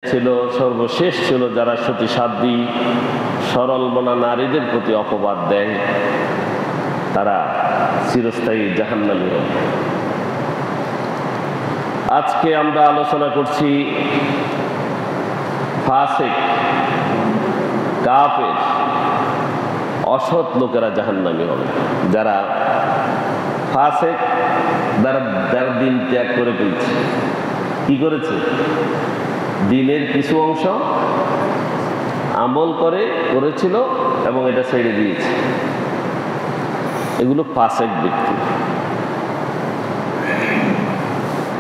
ছিল সর্বশেষ ছিল যারা সতী সাধ্বী সরল মনা নারীদের প্রতি অপবাদ দেয়, তারা চিরস্থায়ী জাহান্নামী হবে। আজকে আমরা আলোচনা করছি ফাসিক, কাফের, অসৎ লোকেরা জাহান্নামী হবে। যারা ফাসিক, যারা দিন ত্যাগ করে ফেলছে। কি করেছে? দিনের কিছু অংশ আমল করেছিল এবং এটা ছেড়ে দিয়েছে। এগুলো ফাসিক ব্যক্তি।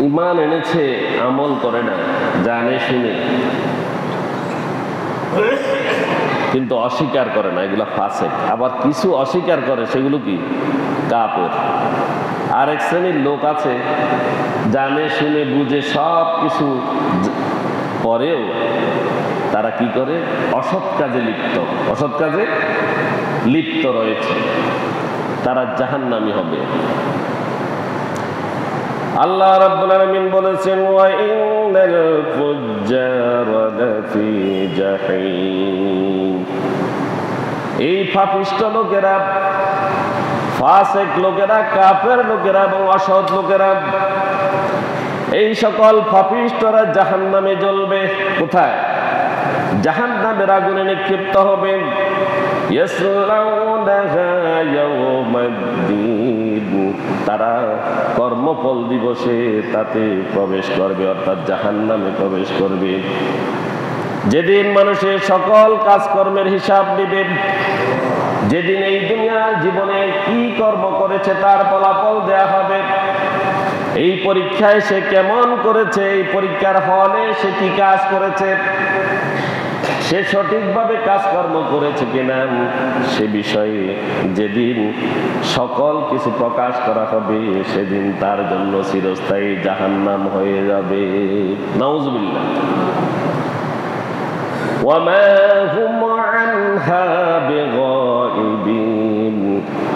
ঈমান এনেছে, আমল করে না, জানে শুনে কিন্তু অস্বীকার করে না, এগুলো ফাসিক। আবার কিছু অস্বীকার করে, সেগুলো কি? কাফের। আর এক শ্রেণীর লোক আছে, জানে শুনে বুঝে সব কিছু পরেও তারা কি করে? অসৎ কাজে লিপ্ত রয়েছে। তারা জাহান্নামী হবে। আল্লাহ রাব্বুল আলামিন বলেছেন, ওয়া ইন্নাল ফুজ্জারা লাফি জাহিম। এই পাপিষ্ঠ লোকেরা, ফাসিক লোকেরা, কাফের লোকেরা এবং অসৎ লোকেরা, এই সকল পাপিষ্ঠরা জাহান্নামে জ্বলবে। কোথায়? জাহান্নামের আগুনে নিক্ষিপ্ত হবে। ইয়াসলাউনাহা ইয়াওমাদ্দিন। তারা কর্মফল দিবসে তাতে প্রবেশ করবে, অর্থাৎ জাহান্নামে প্রবেশ করবে। যেদিন মানুষের সকল কাজকর্মের হিসাব নেবে, যেদিন এই দুনিয়ার জীবনে কি কর্ম করেছে তার ফলাফল দেয়া হবে। এই পরীক্ষায় সে কেমন করেছে, এই পরীক্ষার হলে সে কি কাজ করেছে, সে সঠিকভাবে কাজকর্ম করেছে কিনা, সে বিষয়ে যেদিন সকল কিছু প্রকাশ করা হবে, সেদিন তার জন্য চিরস্থায়ী জাহান্নাম হয়ে যাবে। নাউজুবিল্লাহ। ওয়ামা হুম আনহা বিগাইবিন।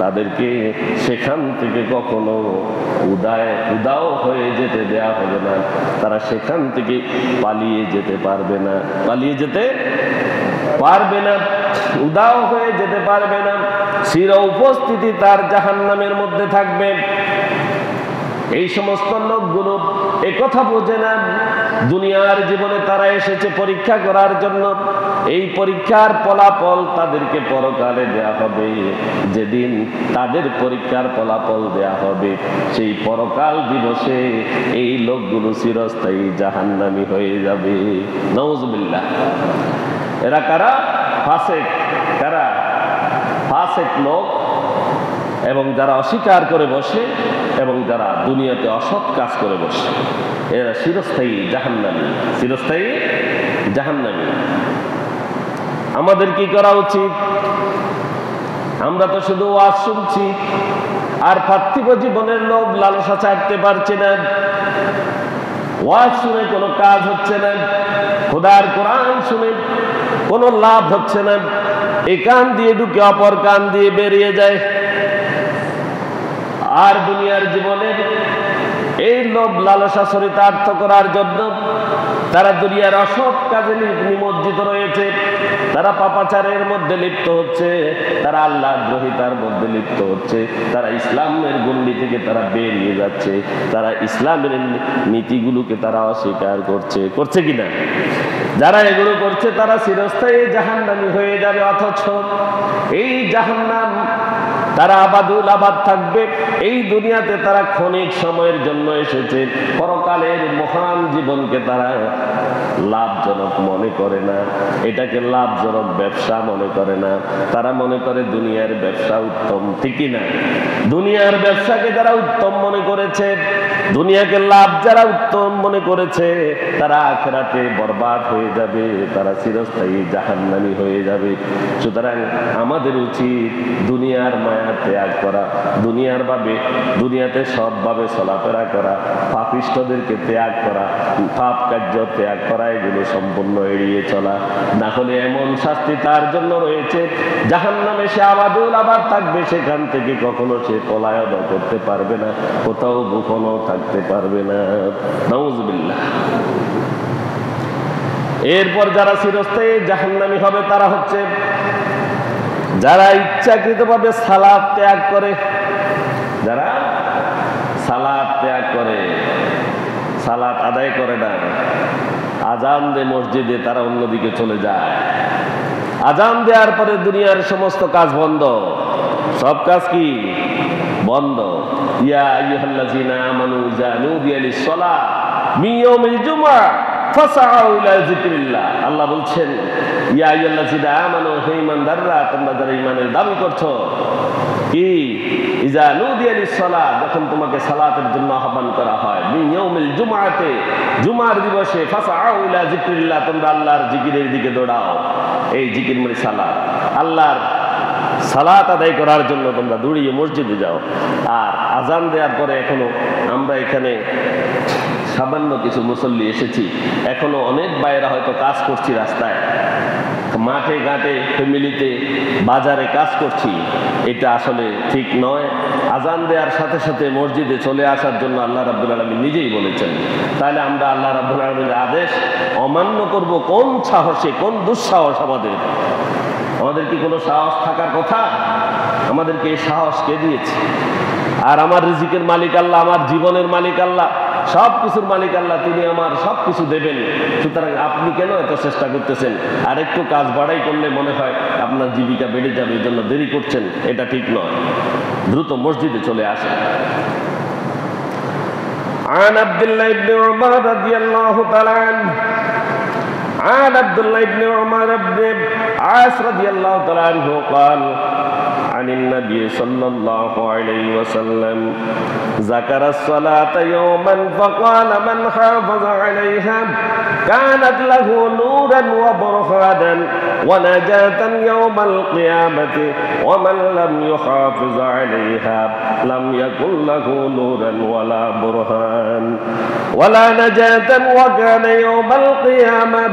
তাদেরকে সেখান থেকে কখনো উদাও হয়ে যেতে দেয়া হবে না। তারা সেখান থেকে পালিয়ে যেতে পারবে না, উদাও হয়ে যেতে পারবে না। চির উপস্থিতি তার জাহান্নামের মধ্যে থাকবে। এই সমস্ত লোকগুলো একথা বোঝে না, দুনিয়ার জীবনে তারা এসেছে পরীক্ষা করার জন্য। এই পরীক্ষার ফলাফল তাদেরকে পরকালে দেয়া হবে। যেদিন তাদের পরীক্ষার ফলাফল দেয়া হবে, সেই পরকাল দিবসে এই লোকগুলো চিরস্থায়ী জাহান্নামী হয়ে যাবে। নাউজুবিল্লাহ। এরা কারা? ফাসিক। কারা? ফাসিক লোক, এবং যারা অস্বীকার করে বসে এবং যারা দুনিয়াতে অসৎ কাজ করে বসে, এরা চিরস্থায়ী জাহান্নামী। আমাদের কি করা উচিত? আমরা তো শুধু ওয়াজ শুনছি আর পার্থিব জীবনের লোভ লালসা ছাড়তে পারছি না। ওয়াজ শুনে কোনো কাজ হচ্ছে না, খোদার কোরআন শুনে কোনো লাভ হচ্ছে না। এই কান দিয়ে ঢুকে অপর কান দিয়ে বেরিয়ে যায়। আর দুনিয়ার জীবনের এই লোভ লালসা চরিতার্থ করার জন্য তারা দুনিয়ার অসৎ কাজে নিমজ্জিত রয়েছে। তারা পাপাচারের মধ্যে লিপ্ত হচ্ছে, তারা আল্লাহ দ্রোহিতার মধ্যে লিপ্ত হচ্ছে, তারা ইসলামের গণ্ডি থেকে তারা বেরিয়ে যাচ্ছে, তারা ইসলামের নীতিগুলোকে তারা অস্বীকার করছে কিনা? যারা এগুলো করছে তারা চিরস্থায়ী জাহান্নামী হয়ে যাবে। অথচ এই জাহান্নাম তারা আবাদ থাকবে। এই দুনিয়াতে তারা ক্ষণিক সময়ের জন্য এসেছে, পরকালের মহান জীবনকে তারা লাভজনক মনে করে না, এটাকে লাভজনক ব্যবসা মনে করে না। তারা মনে করে দুনিয়ার ব্যবসা উত্তম। ঠিকই না? দুনিয়ার ব্যবসাকে যারা উত্তম মনে করেছে, দুনিয়াকে লাভ যারা উত্তম মনে করেছে, তারা আখিরাতে বরবাদ হয়ে যাবে, তারা চিরস্থায়ী জাহান্নামী হয়ে যাবে। সুতরাং আমাদের উচিত দুনিয়ার মায়া ত্যাগ করা, দুনিয়াতে সৎভাবে চলাফেরা করা, পাপিষ্ঠদেরকে ত্যাগ করা, পাপ কার্য ত্যাগ করা, এগুলো সম্পূর্ণ এড়িয়ে চলা। না হলে এমন শাস্তি তার জন্য রয়েছে, জাহান্নামে সে আবাদ থাকবে, সেখান থেকে কখনো সে পলায়ন করতে পারবে না, কোথাও গোপনও থাকতে পারবে না। নাউজুবিল্লাহ। এরপর যারা চিরস্থায়ী জাহান্নামী হবে তারা হচ্ছে যারা ইচ্ছাকৃতভাবে সালাত ত্যাগ করে। যারা সালাত ত্যাগ করে, সালাত আদায় করে না, আজান দে মসজিদে, তারা অন্যদিকে চলে যায়। আজান দেওয়ার পরে দুনিয়ার সমস্ত কাজ বন্ধ। সব কাজ কি বন্ধ? ইয়া আইয়ুহাল্লাযীনা আমানু ইযা নুদিয়া লিস-সালাহ মিন ইয়াউমিল জুমআহ ফাসআউ ইলা যিকরিল্লাহ। আল্লাহ বলছেন, ইয়া আইয়ুহাল্লাযীনা আমানু, হে ঈমানদাররা, তোমরা যারা ঈমানের দাবি করছো, কি ইযা নুদিয়া লিস-সালাহ, যখন তোমাকে সালাতের জন্য আহ্বান করা হয়, মিন ইয়াউমিল জুমআতে, জুমার দিবসে, ফাসআউ ইলা যিকরিল্লাহ, তোমরা আল্লাহর জিকিরের দিকে দৌড়াও। এই জিকির মানে সালাত। আল্লাহর সালাত আদায় করার জন্য তোমরা দৌড়িয়ে মসজিদে যাও। আর আজান দেওয়ার পরে এখনো আমরা এখানে সামান্য কিছু মুসল্লি এসেছি, এখনো অনেক বাইরা হয়তো কাজ করছি, রাস্তায়, মাঠে ঘাটে, ফ্যামিলিতে, বাজারে কাজ করছি। এটা আসলে ঠিক নয়। আজান দেওয়ার সাথে সাথে মসজিদে চলে আসার জন্য আল্লাহ রাব্বুল আলামিন নিজেই বলেছেন। তাহলে আমরা আল্লাহ রাব্বুল আলামিনের আদেশ অমান্য করব কোন সাহসে? কোন দুঃসাহস আমাদের? আমাদের কি কোনো সাহস থাকার কথা? আমাদেরকে এই সাহস কে দিয়েছে? আর আমার রিজিকের মালিক আল্লাহ, আমার জীবনের মালিক আল্লাহ, সব কিছুর মালিক আল্লাহ, তিনি আমার সব কিছু দেবেন। সুতরাং আপনি কেন এত চেষ্টা করতেছেন? আর একটু কাজ বাড়াই করলে মনে হয় আপনার জীবিকা বেড়ে যাবে, এই জন্য দেরি করছেন। এটা ঠিক নয়। দ্রুত মসজিদে চলে আসেন। عن عبد الله بن عمر رضي الله تعالى عنه عن عبد الله بن عمر بن العاص رضي الله تعالى عنه قال عن النبي صلى الله عليه وسلم ذكر الصلاة يوما فقال من حافظ عليها كانت له نورا وبرهانا ونجاة يوم القيامة ومن لم يحافظ عليها لم يكن له نورا ولا برهان ولا نجاة وكان يوم القيامة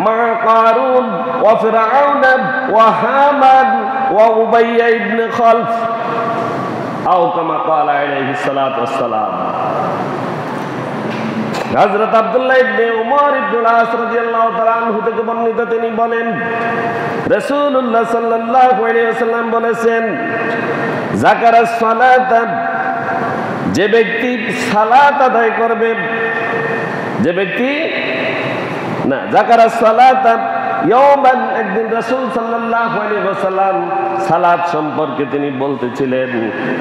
مع قارون وفرعون وهامان وأبي بن خلف أو كما قال عليه الصلاة والسلام। হযরত আব্দুল্লাহ ইবনে উমর ইবনুল আস রাদিয়াল্লাহু তাআলা আনহু থেকে বর্ণিত, তিনি বলেন, রাসূলুল্লাহ সাল্লাল্লাহু আলাইহি ওয়াসাল্লাম বলেছেন, যাকারাস সালাত, যে ব্যক্তি সালাত আদায় করবে, যে ব্যক্তি না যাকারাস সালাত ইয়াওমান, একদিন রাসূল সাল্লাল্লাহু আলাইহি ওয়াসাল্লাম সালাত সম্পর্কে তিনি বলতেছিলেন।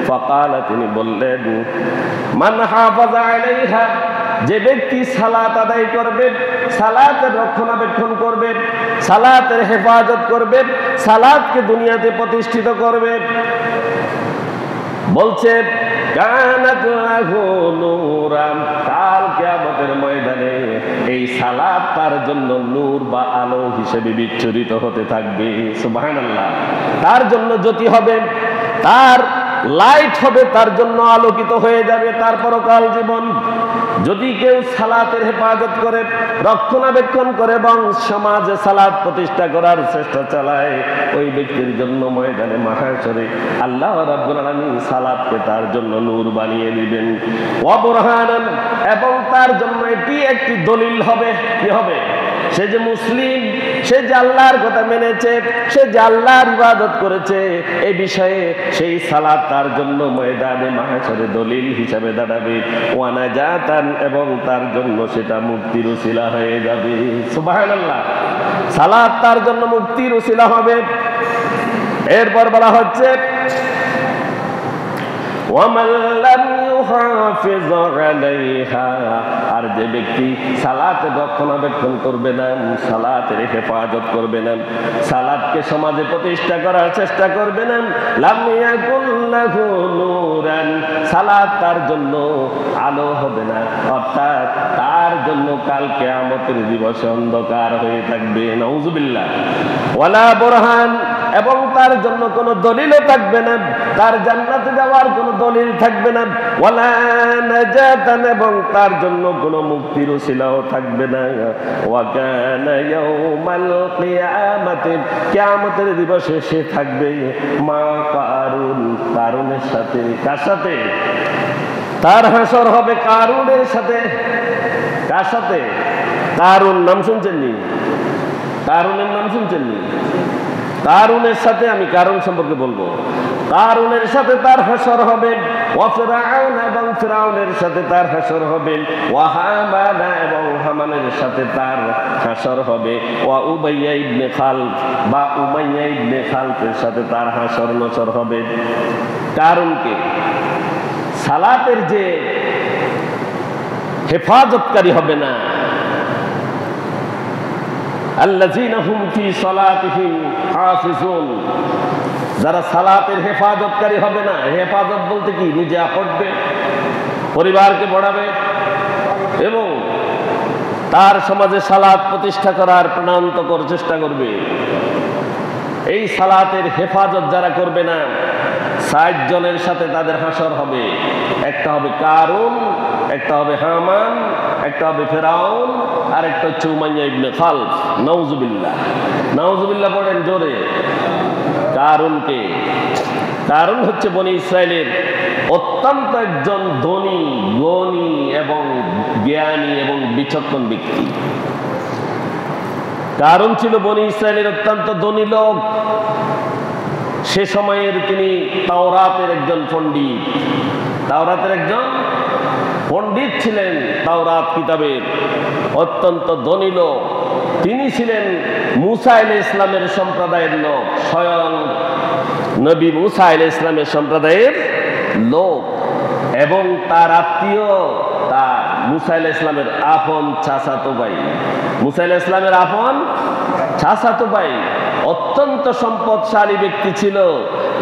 ফাকালা, তিনি বললেন, মান হাফাযা আলাইহা, যে ব্যক্তি সালাত আদায় করবে, সালাতের রক্ষণাবেক্ষণ করবে, সালাতের হেফাজত করবে, সালাতকে দুনিয়াতে প্রতিষ্ঠিত করবে, বলছে কানাত লাহু নূরান, কাল কিয়ামতের ময়দানে এই সালাত তার জন্য নূর বা আলো হিসেবে বিচ্ছুরিত হতে থাকবে। সুবহানাল্লাহ। তার জন্য জ্যোতি হবে, তার লাইট হবে, তার জন্য আলোকিত হয়ে যাবে তার পরকাল জীবন। যদি কেউ সালাতের হেফাজত করে, রক্ষণাবেক্ষণ করে এবং সমাজে সালাত প্রতিষ্ঠা করার চেষ্টা চালায়, ওই ব্যক্তির জন্য ময়দানে মাহশরে আল্লাহ রাব্বুল আলামিন সালাতকে তার জন্য নূর বানিয়ে দিবেন। ওয়া বুরহানান, এবং তার জন্য এটি একটি দলিল হবে। কি হবে? সে যে মুসলিম, সে যে আল্লাহর কথা মেনেছে, সে যে আল্লাহর ইবাদত করেছে, এই বিষয়ে সেই সালাত তার জন্য ময়দানে মাহশরে দলিল হিসাবে দাঁড়াবে। ওয়া নাজাতান, এবং তার জন্য সেটা মুক্তির উসিলা হয়ে যাবে। সুবহানাল্লাহ। সালাত তার জন্য মুক্তির উসিলা হবে। এরপর বলা হচ্ছে ওয়ামান লাম ইউহাফিজ আলাইহা, আর যে ব্যক্তি সালাতের রক্ষণাবেক্ষণ করবে না, সালাতের হেফাজত করবে না, সালাতকে সমাজে প্রতিষ্ঠা করার চেষ্টা করবে না, লাম ইয়াকুল লাহু নূরান, সালাত তার জন্য আলো হবে না, অর্থাৎ তার জন্য কাল কিয়ামতের দিবসে অন্ধকার হয়ে থাকবে। নাউযুবিল্লাহ। ওয়ালা বুরহান, এবং তার জন্য কোনো দলিলও থাকবে না, তার জান্নাতে যাওয়ার কোনো দলিল থাকবে না। ওয়ালা নাজাতান, এবং তার জন্য কোনো মুক্তির উসিলাও থাকবে না। ওয়া কানা ইয়াউমাল কিয়ামাতি, কিয়ামতের দিবসে সে থাকবে মা কারুন, কারুনের সাথে। কার সাথে? তার হাসর হবে কারুনের সাথে। কার সাথে? কারুন নাম শুনছেননি? কারুনের নাম শুনছেননি? কারুনের সাথে আমি কারুন সম্পর্কে বলবো। কারুনের সাথে তার হাসর হবে, ওয়া ফিরআউন এবং ফিরআউনের সাথে তার হাসর হবে, ওয়া হামান এবং হামানের সাথে তার হাসর হবে, ওয়া উমাইয়া ইবনে খালফ বা উমাইয়া ইবনে খালফের সাথে তার হাসর নসর হবে। কারুনকে সালাতের যে হেফাজতকারী হবে না, আল্লাযীনা হুম ফি সালাতিহিম হাফিজুন, যারা সালাতের হেফাজতকারী হবে না। হেফাজত বলতে কি? নিজে পড়বে, পরিবারকে পড়াবে এবং তার সমাজে সালাত প্রতিষ্ঠা করার প্রাণান্তকর চেষ্টা করবে। এই সালাতের হেফাজত যারা করবে না, ৬০ জনের সাথে তাদের হাসর হবে। একটা হবে কারুন, একটা হবে হামান, একটা হবে ফিরআউন, আর একটা হচ্ছে উমাইয়া ইবনে খালফ। নাউজুবিল্লাহ, নাউজুবিল্লাহ পড়েন জোরে। কারুনকে, কারুন হচ্ছে বনি ইসরায়েলের অত্যন্ত একজন ধনী, জ্ঞানী এবং জ্ঞানী এবং বিচক্ষণ ব্যক্তি। কারুন ছিল বনি ইসরায়েলের অত্যন্ত ধনী লোক। সে সময়ের তিনি তাওরাতের একজন পণ্ডিত, তাওরাতের একজন পণ্ডিত ছিলেন, তাওরাত কিতাবের অত্যন্ত ধনী লোক। তিনি ছিলেন মূসা আলাইহিস ইসলামের সম্প্রদায়ের লোক, স্বয়ং নবী মূসা আলাইহিস ইসলামের সম্প্রদায়ের লোক এবং তার আত্মীয়, তার মূসা আলাইহিস ইসলামের আপন চাচাতো ভাই, মূসা আলাইহিস ইসলামের আপন চাচাতো ভাই। অত্যন্ত সম্পদশালী ব্যক্তি ছিল,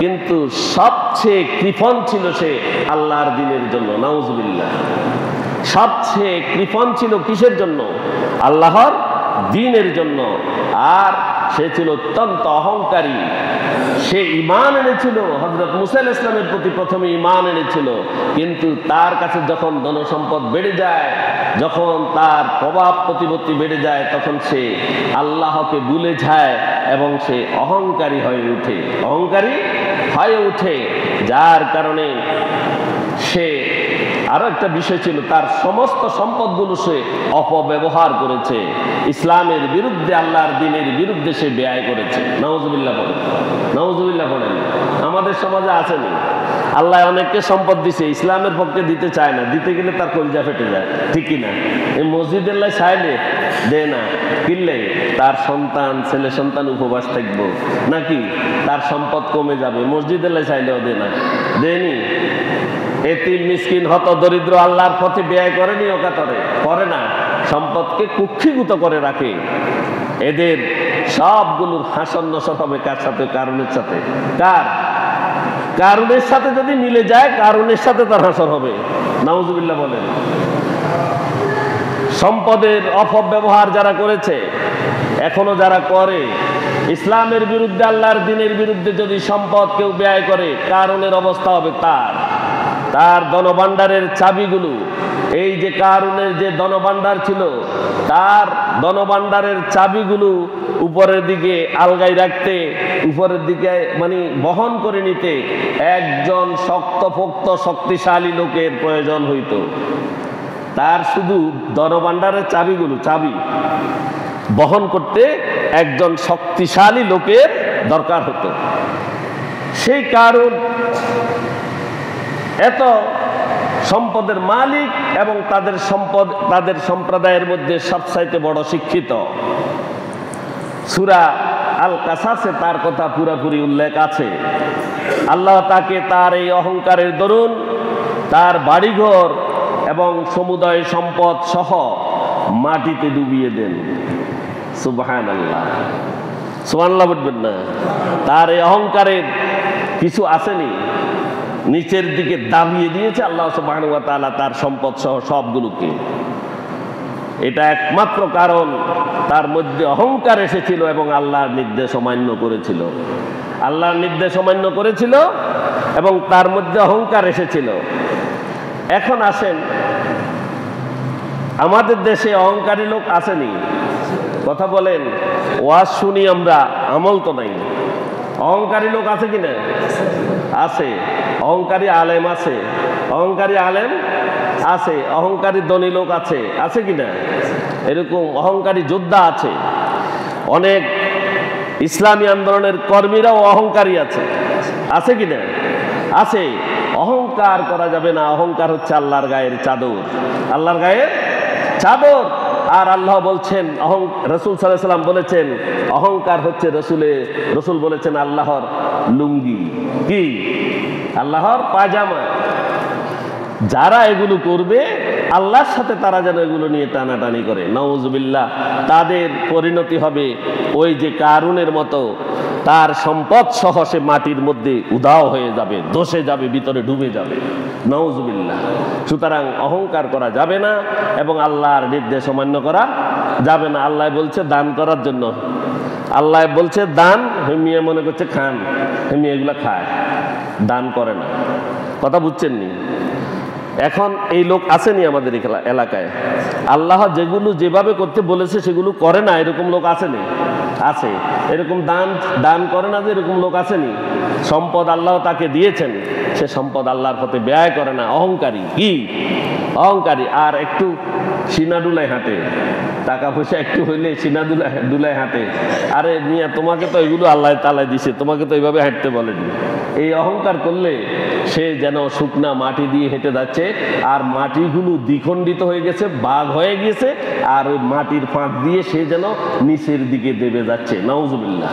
কিন্তু সবচেয়ে কৃপণ ছিল সে আল্লাহর দ্বীনের জন্য। নাউজুবিল্লাহ, সবচেয়ে কৃপণ ছিল কিসের জন্য? আল্লাহর দ্বীনের জন্য। আর সে ছিল অত্যন্ত অহংকারী। সে ঈমান এনেছিল, হযরত মূসা আলাইহিস ইসলামের প্রতি প্রথমে ঈমান এনেছিল, কিন্তু তার কাছে যখন ধনসম্পদ বেড়ে যায়, যখন তার প্রভাব প্রতিপত্তি বেড়ে যায়, তখন সে আল্লাহকে ভুলে যায় এবং সে অহংকারী হয়ে ওঠে, অহংকারী হয়ে ওঠে। যার কারণে সে আরো একটা বিষয় ছিল, তার সমস্ত সম্পদগুলো সে অপব্যবহার করেছে, ইসলামের বিরুদ্ধে, আল্লাহর দ্বীনের বিরুদ্ধে সে ব্যয় করেছে। নাউজুবিল্লাহ পড়েন, নাউজুবিল্লাহ পড়েন। আমাদের সমাজে আসেনি, আল্লাহ অনেককে সম্পদ দিছে, ইসলামের পক্ষে দিতে চায় না, দিতে গেলে তার কলিজা ফেটে যায়, ঠিক কিনা? এই মসজিদের লাই চাইলে দে না, কিনলে তার সন্তান, ছেলে সন্তান উপবাস থাকবো নাকি তার সম্পদ কমে যাবে, মসজিদের লাই চাইলেও দে না, দেনি। এতিম মিসকিন হত দরিদ্র আল্লাহর পথে ব্যয় করেনি, অকাতরে করে না, সম্পদকে কুক্ষিগত করে রাখে। এদের সবগুলোর হাসর নসর হবে কার সাথে? কারুনের সাথে। কার? কারুনের সাথে যদি মিলে যায়, কারুনের সাথে তার হাসর হবে। নাউজুবিল্লাহ বলেন। সম্পদের অপব্যবহার যারা করেছে, এখনো যারা করে, ইসলামের বিরুদ্ধে, আল্লাহর দ্বীনের বিরুদ্ধে যদি সম্পদ কেউ ব্যয় করে, কারুনের অবস্থা হবে তার। তার ধনভাণ্ডারের চাবিগুলো, এই যে কারুনের যে ধনভাণ্ডার ছিল, তার ধনভাণ্ডারের চাবিগুলো উপরের দিকে আলগাই রাখতে, উপরের দিকে মানে বহন করে নিতে একজন শক্তপোক্ত শক্তিশালী লোকের প্রয়োজন হইত। তার শুধু ধনভাণ্ডারের চাবিগুলো, চাবি বহন করতে একজন শক্তিশালী লোকের দরকার হতো। সেই কারুন এত সম্পদের মালিক এবং তাদের সম্পদ, তাদের সম্প্রদায়ের মধ্যে সবচাইতে বড় শিক্ষিত। সূরা আল কাসাসে তার কথা পুরাপুরি উল্লেখ আছে। আল্লাহ তাকে তার এই অহংকারের দরুন তার বাড়িঘর এবং সমুদয় সম্পদ সহ মাটিতে ডুবিয়ে দেন। সুবহানাল্লাহ, সুবহানাল্লাহ বলবেন না? তার এই অহংকারের কিছু আসেনি, নিচের দিকে দাবিয়ে দিয়েছে আল্লাহ সুবহানাহু ওয়া তাআলা তার সম্পদ সহ সবগুলোকে। এটা একমাত্র কারণ তার মধ্যে অহংকার এসেছিল এবং আল্লাহর নির্দেশ অমান্য করেছিল। আল্লাহর নির্দেশ অমান্য করেছিল এবং তার মধ্যে অহংকার এসেছিল। এখন আসেন, আমাদের দেশে অহংকারী লোক আসেনি? কথা বলেন, ওয়াজ শুনি আমরা, আমল তো নাই। অহংকারী লোক আছে কিনা? আছে। অহংকারী আলেম আছে, অহংকারী আলেম আছে, অহংকারী ধনী লোক আছে, আছে কিনা? এরকম অহংকারী যোদ্ধা আছে। অনেক ইসলামী আন্দোলনের কর্মীরাও অহংকারী আছে, আছে কিনা? আছে। অহংকার করা যাবে না। অহংকার হচ্ছে আল্লাহর গায়ের চাদর, আল্লাহর গায়ের চাদর। আর আল্লাহ বলছেন, রাসূল সাল্লাল্লাহু আলাইহি ওয়াসাল্লাম বলেছেন অহংকার হচ্ছে রাসূল বলেছেন আল্লাহর লুঙ্গি, কি? আল্লাহর পায়জামা। যারা এগুলো করবে আল্লাহর সাথে তারা যেন এগুলো নিয়ে টানাটানি করে, নাউজুবিল্লাহ, তাদের পরিণতি হবে ওই যে কারুনের মতো, তার সম্পদ সহ সে মাটির মধ্যে উধাও হয়ে যাবে, ধসে যাবে, ভিতরে ডুবে যাবে, নাউজুবিল্লাহ। সুতরাং অহংকার করা যাবে না এবং আল্লাহর নির্দেশ অমান্য করা যাবে না। আল্লাহ বলছে দান করার জন্য, আল্লাহ বলছে দান, হেমিয়ে মনে করছে খান, হেমিয়ে এগুলা খায়, দান করে না। কথা বুঝছেন নি? এখন এই লোক আসেনি আমাদের এলাকায়, আল্লাহ যেগুলো যেভাবে করতে বলেছে সেগুলো করে না, এরকম লোক আসেনি? আছে। এরকম দান করে না যে এরকম লোক আসেনি? সম্পদ আল্লাহ তাকে দিয়েছেন, সে সম্পদ আল্লাহর পথে ব্যয় করে না, অহংকারী। কি? অহংকারী। আর একটু সিনা ডুলায় হাঁটে, টাকা পয়সা একটু হইলে সিনা ডুলায় হাঁটে। আরে মিয়া, তোমাকে তো এগুলো আল্লাহ তাআলা দিছে, তোমাকে তো এইভাবে হাঁটতে বলেনি। এই অহংকার করলে সে যেন শুকনা মাটি দিয়ে হেঁটে যাচ্ছে, আর মাটিগুলো দ্বিখণ্ডিত হয়ে গেছে, বাঘ হয়ে গেছে, আর ওই মাটির ফাঁক দিয়ে সে যেন নিচের দিকে দেবে যাচ্ছে, নাউজুবিল্লাহ।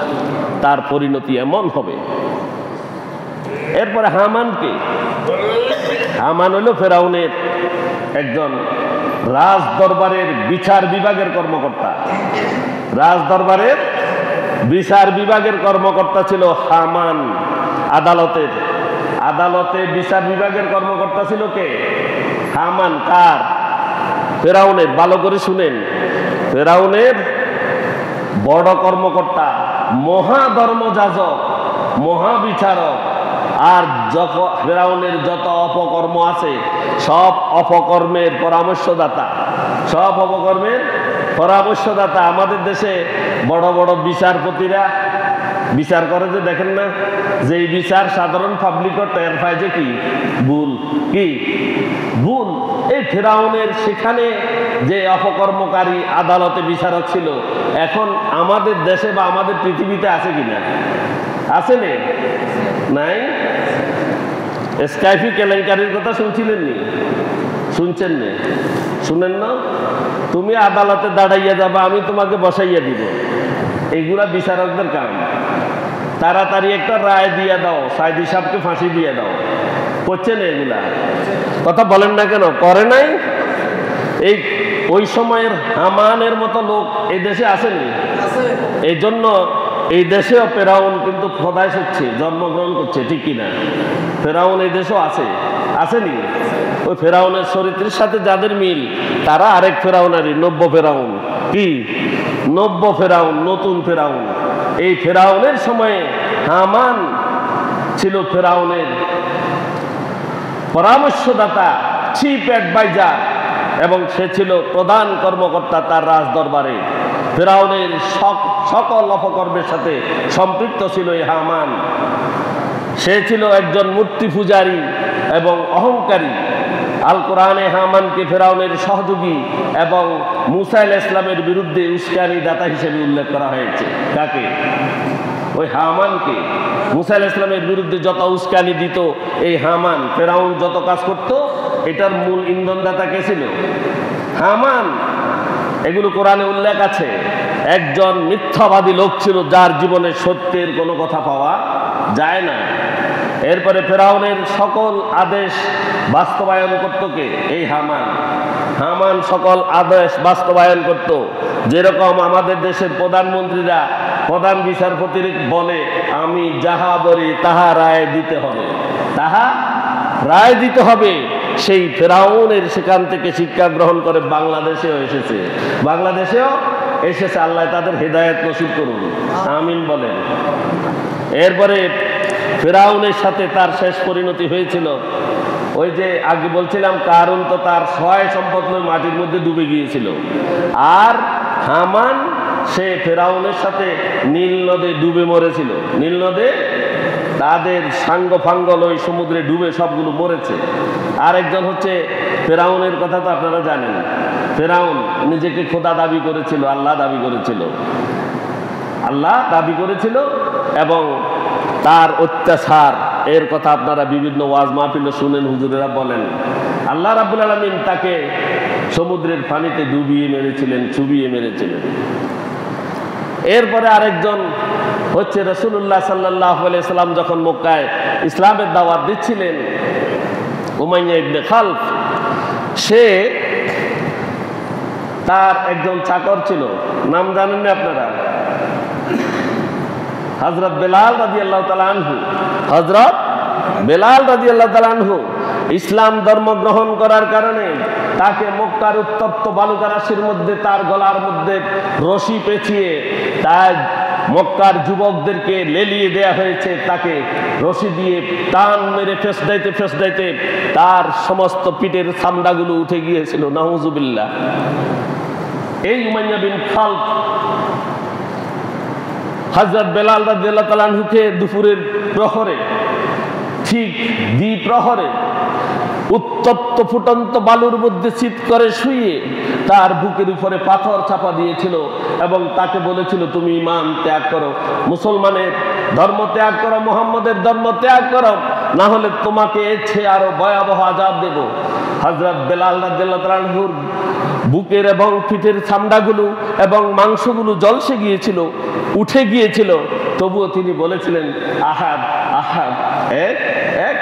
তার পরিণতি এমন হবে। এরপরে হামানকে, হামান হলো ফেরাউনের একজন রাজ দরবারের বিচার বিভাগের কর্মকর্তা। রাজ দরবারের বিচার বিভাগের কর্মকর্তা ছিল হামান। আদালতে বিচার বিভাগের কর্মকর্তা ছিল কে? হামান। কার? ফেরাউনের। ভালো করে শুনেন, ফেরাউনের বড় কর্মকর্তা, মহাধর্মযাজক, মহাবিচারক। আর ফেরাউনের যত অপকর্ম আছে সব অপকর্মের পরামর্শদাতা, সব অপকর্মের পরামর্শদাতা। আমাদের দেশে বড় বড় বিচারপতিরা বিচার করে যে দেখেন না, যে এই বিচার সাধারণ পাবলিকও টের পায় যে কি ভুল, কি ভুল। এই ফেরাউনের সেখানে যে অপকর্মকারী আদালতে বিচারক ছিল, এখন আমাদের দেশে বা আমাদের পৃথিবীতে আছে কিনা? আছে নাই? স্কাইফি কেলেঙ্কারির কথা শুনছিলেন নি? শুনছেন নি? শুনেন না? তুমি আদালতে দাঁড়াইয়া যাবা, আমি তোমাকে বসাইয়া দিব, এগুলা বিচারকদের কাম। তাড়াতাড়ি একটা রায় দিয়ে দাও, সাইদি সাহেবকে ফাঁসি দিয়ে দাও, করছে না এগুলা? কথা বলেন না কেন? করে নাই? এই ওই সময়ের হামানের মতো লোক এই দেশে আসেনি? এই জন্য এই দেশেও ফেরাউন কিন্তু খোদাইশ হচ্ছে, জন্মগ্রহণ করছে, ঠিক কিনা? ফেরাউন এই দেশেও আসেনি? ওই ফেরাউনের চরিত্রের সাথে যাদের মিল, তারা আরেক ফেরাউনারই, নব্য ফেরাউন। কি? নব্য ফেরাউন, নতুন ফেরাউন। এই ফেরাউনের সময়ে হামান ছিল ফেরাউনের পরামর্শদাতা, চিফ অ্যাডভাইজার, এবং সে ছিল প্রধান কর্মকর্তা তার রাজ দরবারে। ফেরাউনের সকল অপকর্মের সাথে সম্পৃক্ত ছিল এই হামান। সে ছিল একজন মূর্তি পূজারী এবং অহংকারী। আল কোরআনে হামানকে ফেরাউনের সহযোগী এবং মুসা আলাইহিস সালামের বিরুদ্ধে উস্কানি দাতা হিসেবে উল্লেখ করা হয়েছে। কাকে? ওই হামানকে। মুসা আলাইহিস সালামের বিরুদ্ধে যত উস্কানি দিত এই হামান, ফেরাউন যত কাজ করত, এটার মূল ইন্ধনদাতা কে ছিল? হামান। এগুলো কোরআনে উল্লেখ আছে। একজন মিথ্যাবাদী লোক ছিল, যার জীবনে সত্যের কোনো কথা পাওয়া যায় না। এরপরে ফেরাউনের সকল আদেশ বাস্তবায়ন করত কে? এই হামান। হামান সকল আদেশ বাস্তবায়ন করত। যেরকম আমাদের দেশের প্রধানমন্ত্রীরা প্রধান বিচারপতির বলে, আমি যাহা বলি তাহা রায় দিতে হবে, তাহা রায় দিতে হবে। সেই ফেরাউনের সেখান থেকে শিক্ষা গ্রহণ করে বাংলাদেশেও এসেছে, আল্লাহ তাদের হেদায়েত নসিব করুন, আমিন বলেন। এরপরে ফেরাউনের সাথে তার শেষ পরিণতি হয়েছিল, ওই যে আগে বলছিলাম কারুন তো তার সহায় সম্পদ মাটির মধ্যে ডুবে গিয়েছিল। আর হামান সে ফেরাউনের সাথে নীল নদে ডুবে মরেছিল। নীল নদে তাদের সাঙ্গ ফাঙ্গ লই সমুদ্রে ডুবে সবগুলো মরেছে। আর একজন হচ্ছে ফেরাউনের কথা তো আপনারা জানেন। ফেরাউন নিজেকে খোদা দাবি করেছিল, আল্লাহ দাবি করেছিল, আল্লাহ দাবি করেছিল, এবং তার অত্যাচার এর কথা আপনারা বিভিন্ন ওয়াজ মাহফিলে শুনেন, হুজুরেরা বলেন। আল্লাহ রাব্বুল আলামিন তাকে সমুদ্রের পানিতে ডুবিয়ে মেরেছিলেন, চুবিয়ে মেরেছিলেন। এরপরে আরেকজন হচ্ছে রাসূলুল্লাহ সাল্লাল্লাহু আলাইহি সাল্লাম যখন মক্কায় ইসলামের দাওয়াত দিচ্ছিলেন, উমাইয়া ইবনে খালফ, সে তার একজন চাকর ছিল, নাম জানেন না আপনারা? হযরত বেলাল রাদিয়াল্লাহু তাআলা আনহু। হযরত বেলাল রাদিয়াল্লাহু তাআলা আনহু ইসলাম ধর্ম গ্রহণ করার কারণে তাকে মক্কার উত্তপ্ত বালুকা রাশির মধ্যে তার গলার মধ্যে রশি পেঁচিয়ে তার মক্কার যুবকদেরকে লেলিয়ে দেয়া হয়েছে। তাকে রশি দিয়ে টান মেরে ফেসদাইতে তার সমস্ত পিঠের চামড়াগুলো উঠে গিয়েছিল। নাউজুবিল্লাহ। এই উমাইয়া বিন খালফ হযরত বেলাল রাদিয়াল্লাহু তাআলা আনহুকে দুপুরের প্রহরে, ঠিক দ্বিপ্রহরে উত্তপ্ত ফুটন্ত বালুর মধ্যে চিৎ করে শুয়ে তার বুকের উপরে পাথর চাপা দিয়েছিল এবং তাকে বলেছিল, তুমি ঈমান ত্যাগ করো, মুসলমানের ধর্ম ত্যাগ করো, মুহাম্মদের ধর্ম ত্যাগ করো, না হলে তোমাকে চেয়ে আরো ভয়াবহ আযাব দেব। হযরত বেলাল রাদিয়াল্লাহু তাআলা আনহুর বুকের এবং পিঠের চামড়াগুলো এবং মাংসগুলো জলসে গিয়েছিল, উঠে গিয়েছিল, তবুও তিনি বলেছিলেন আহাদ আহাদ, এক এক।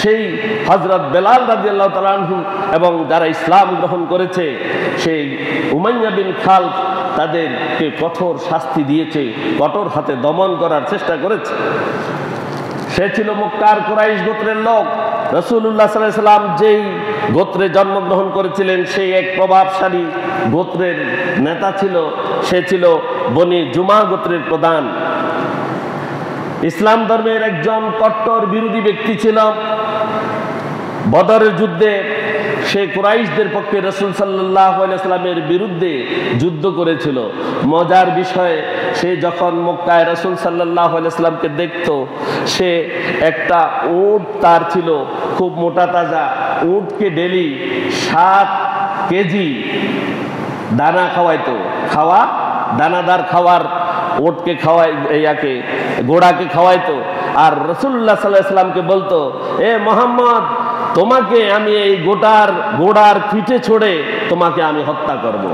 সেই হযরত বেলাল রাদিয়াল্লাহু তাআলা আনহু এবং যারা ইসলাম গ্রহণ করেছে সেই উমাইয়া বিন খালফ তাদেরকে কঠোর শাস্তি দিয়েছে, কঠোর হাতে দমন করার চেষ্টা করেছে। সে ছিল মক্কার কুরাইশ গোত্রের লোক। রাসূলুল্লাহ সাল্লাল্লাহু আলাইহি ওয়াসাল্লাম যেই গোত্রে জন্মগ্রহণ করেছিলেন সেই এক প্রভাবশালী গোত্রের নেতা ছিল, সে ছিল বনি জুমা গোত্রের প্রধান। ইসলাম ধর্মের একজন কট্টর বিরোধী ব্যক্তি ছিল। বদরের যুদ্ধে সে কুরাইশদের পক্ষে রাসূল সাল্লাল্লাহু আলাইহি ওয়াসাল্লামের বিরুদ্ধে যুদ্ধ করেছিল। মজার বিষয়, সে যখন মক্কায় রাসূল সাল্লাল্লাহু আলাইহি ওয়াসাল্লামকে দেখত, সে একটা উট তার ছিল, খুব মোটা তাজা উটকে ডেলি 7 কেজি দানা খাওয়াইতো। দানাদার খাওয়ার ওটকে খাওয়াই, ইয়াকে ঘোড়াকে খাওয়াইতো। আর রাসূলুল্লাহ সাল্লাল্লাহু আলাইহি ওয়াসাল্লামকে বলতো, এ মুহাম্মদ, তোমাকে আমি এই ঘোড়ার পিঠে ছড়ে তোমাকে আমি হত্যা করব।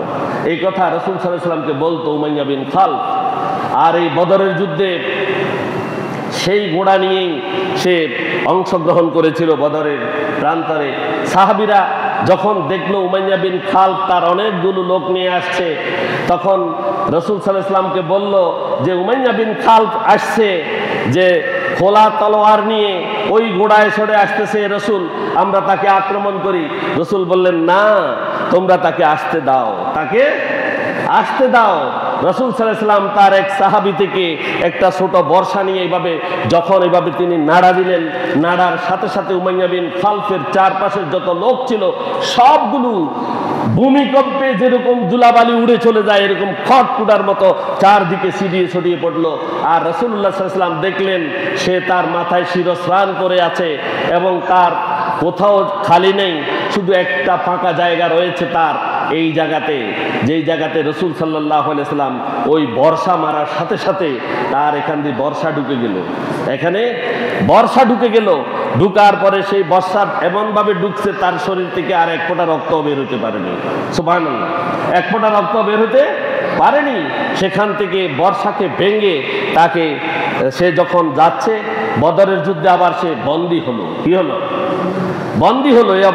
এই কথা রাসূল সাল্লাল্লাহু আলাইহি ওয়াসাল্লামকে বলতো উমাইয়া বিন খালফ। আর এই বদরের যুদ্ধে সেই ঘোড়া নিয়েই সে অংশগ্রহণ করেছিল বদরের প্রান্তরে। সাহাবীরা যখন দেখলো উমাইয়া বিন খালফ তার অনেকগুলো লোক নিয়ে আসছে, তখন রাসূল সাল্লাল্লাহু আলাইহি ওয়াসাল্লামকে বলল যে উমাইয়া বিন খালফ আসছে, যে খোলা তলোয়ার নিয়ে ওই ঘোড়ায় চড়ে আসতেছে, রাসূল আমরা তাকে আক্রমণ করি। রাসূল বললেন, না, তোমরা তাকে আসতে দাও, তাকে আসতে দাও। রাসূল সাল্লাল্লাহু আলাইহি ওয়াসাল্লাম তার এক সাহাবী থেকে একটা ছোট বর্ষা নিয়ে যখন এইভাবে তিনি নাড়া দিলেন, নাড়ার সাথে সাথে উমাইয়া বিন খালফের চারপাশের যত লোক ছিল সবগুলো ভূমিকম্পে যেরকম ধুলাবালি উড়ে চলে যায় এরকম খড়কুটার মতো চারদিকে ছড়িয়ে পড়লো। আর রাসূলুল্লাহ সাল্লাল্লাহু আলাইহি ওয়াসাল্লাম দেখলেন সে তার মাথায় শিরস্ত্রাণ করে আছে এবং তার কোথাও খালি নেই, শুধু একটা ফাঁকা জায়গা রয়েছে তার এই জায়গাতে, যেই জায়গাতে রাসূল সাল্লাল্লাহু আলাইহি ওয়াসাল্লাম ওই বর্ষা মারার সাথে সাথে তার এখান দিয়ে বর্ষা ঢুকে গেল। এখানে বর্ষা ঢুকে গেল। ঢুকার পরে সেই বর্ষা এমনভাবে ঢুকছে তার শরীর থেকে আর এক ফোঁটা রক্ত বের হতে পারেনি। সুবহানাল্লাহ, এক ফোঁটা রক্ত বের হতে পারেনি। সেখান থেকে বর্ষাকে ভেঙে তাকে, সে যখন যাচ্ছে বদরের যুদ্ধে আবার সে বন্দী হলো। কি হলো? বন্দী হলো। এই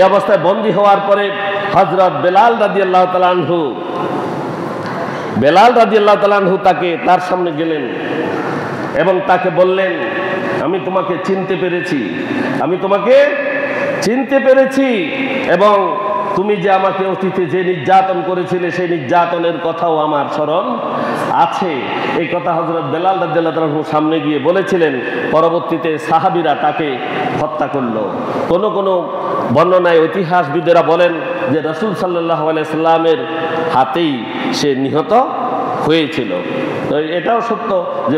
অবস্থায় বন্দী হওয়ার পরে হযরত বেলাল রাদিয়াল্লাহু তাআলা আনহু তাকে তার সামনে গেলেন এবং তাকে বললেন, আমি তোমাকে চিনতে পেরেছি এবং তুমি যে আমাকে অতীতে যে নির্যাতন করেছিলে সেই নির্যাতনের কথাও আমার স্মরণ আছে। এই কথা হযরত বেলাল রাদিয়াল্লাহু তাআলা আনহু সামনে গিয়ে বলেছিলেন। পরবর্তীতে সাহাবীরা তাকে হত্যা করলো। কোনো বর্ণনায় ইতিহাসবিদেরা বলেন যে রাসূল সাল্লাল্লাহু আলাইহি ওয়াসাল্লামের হাতেই সে নিহত হয়েছিল। তো এটাও সত্য যে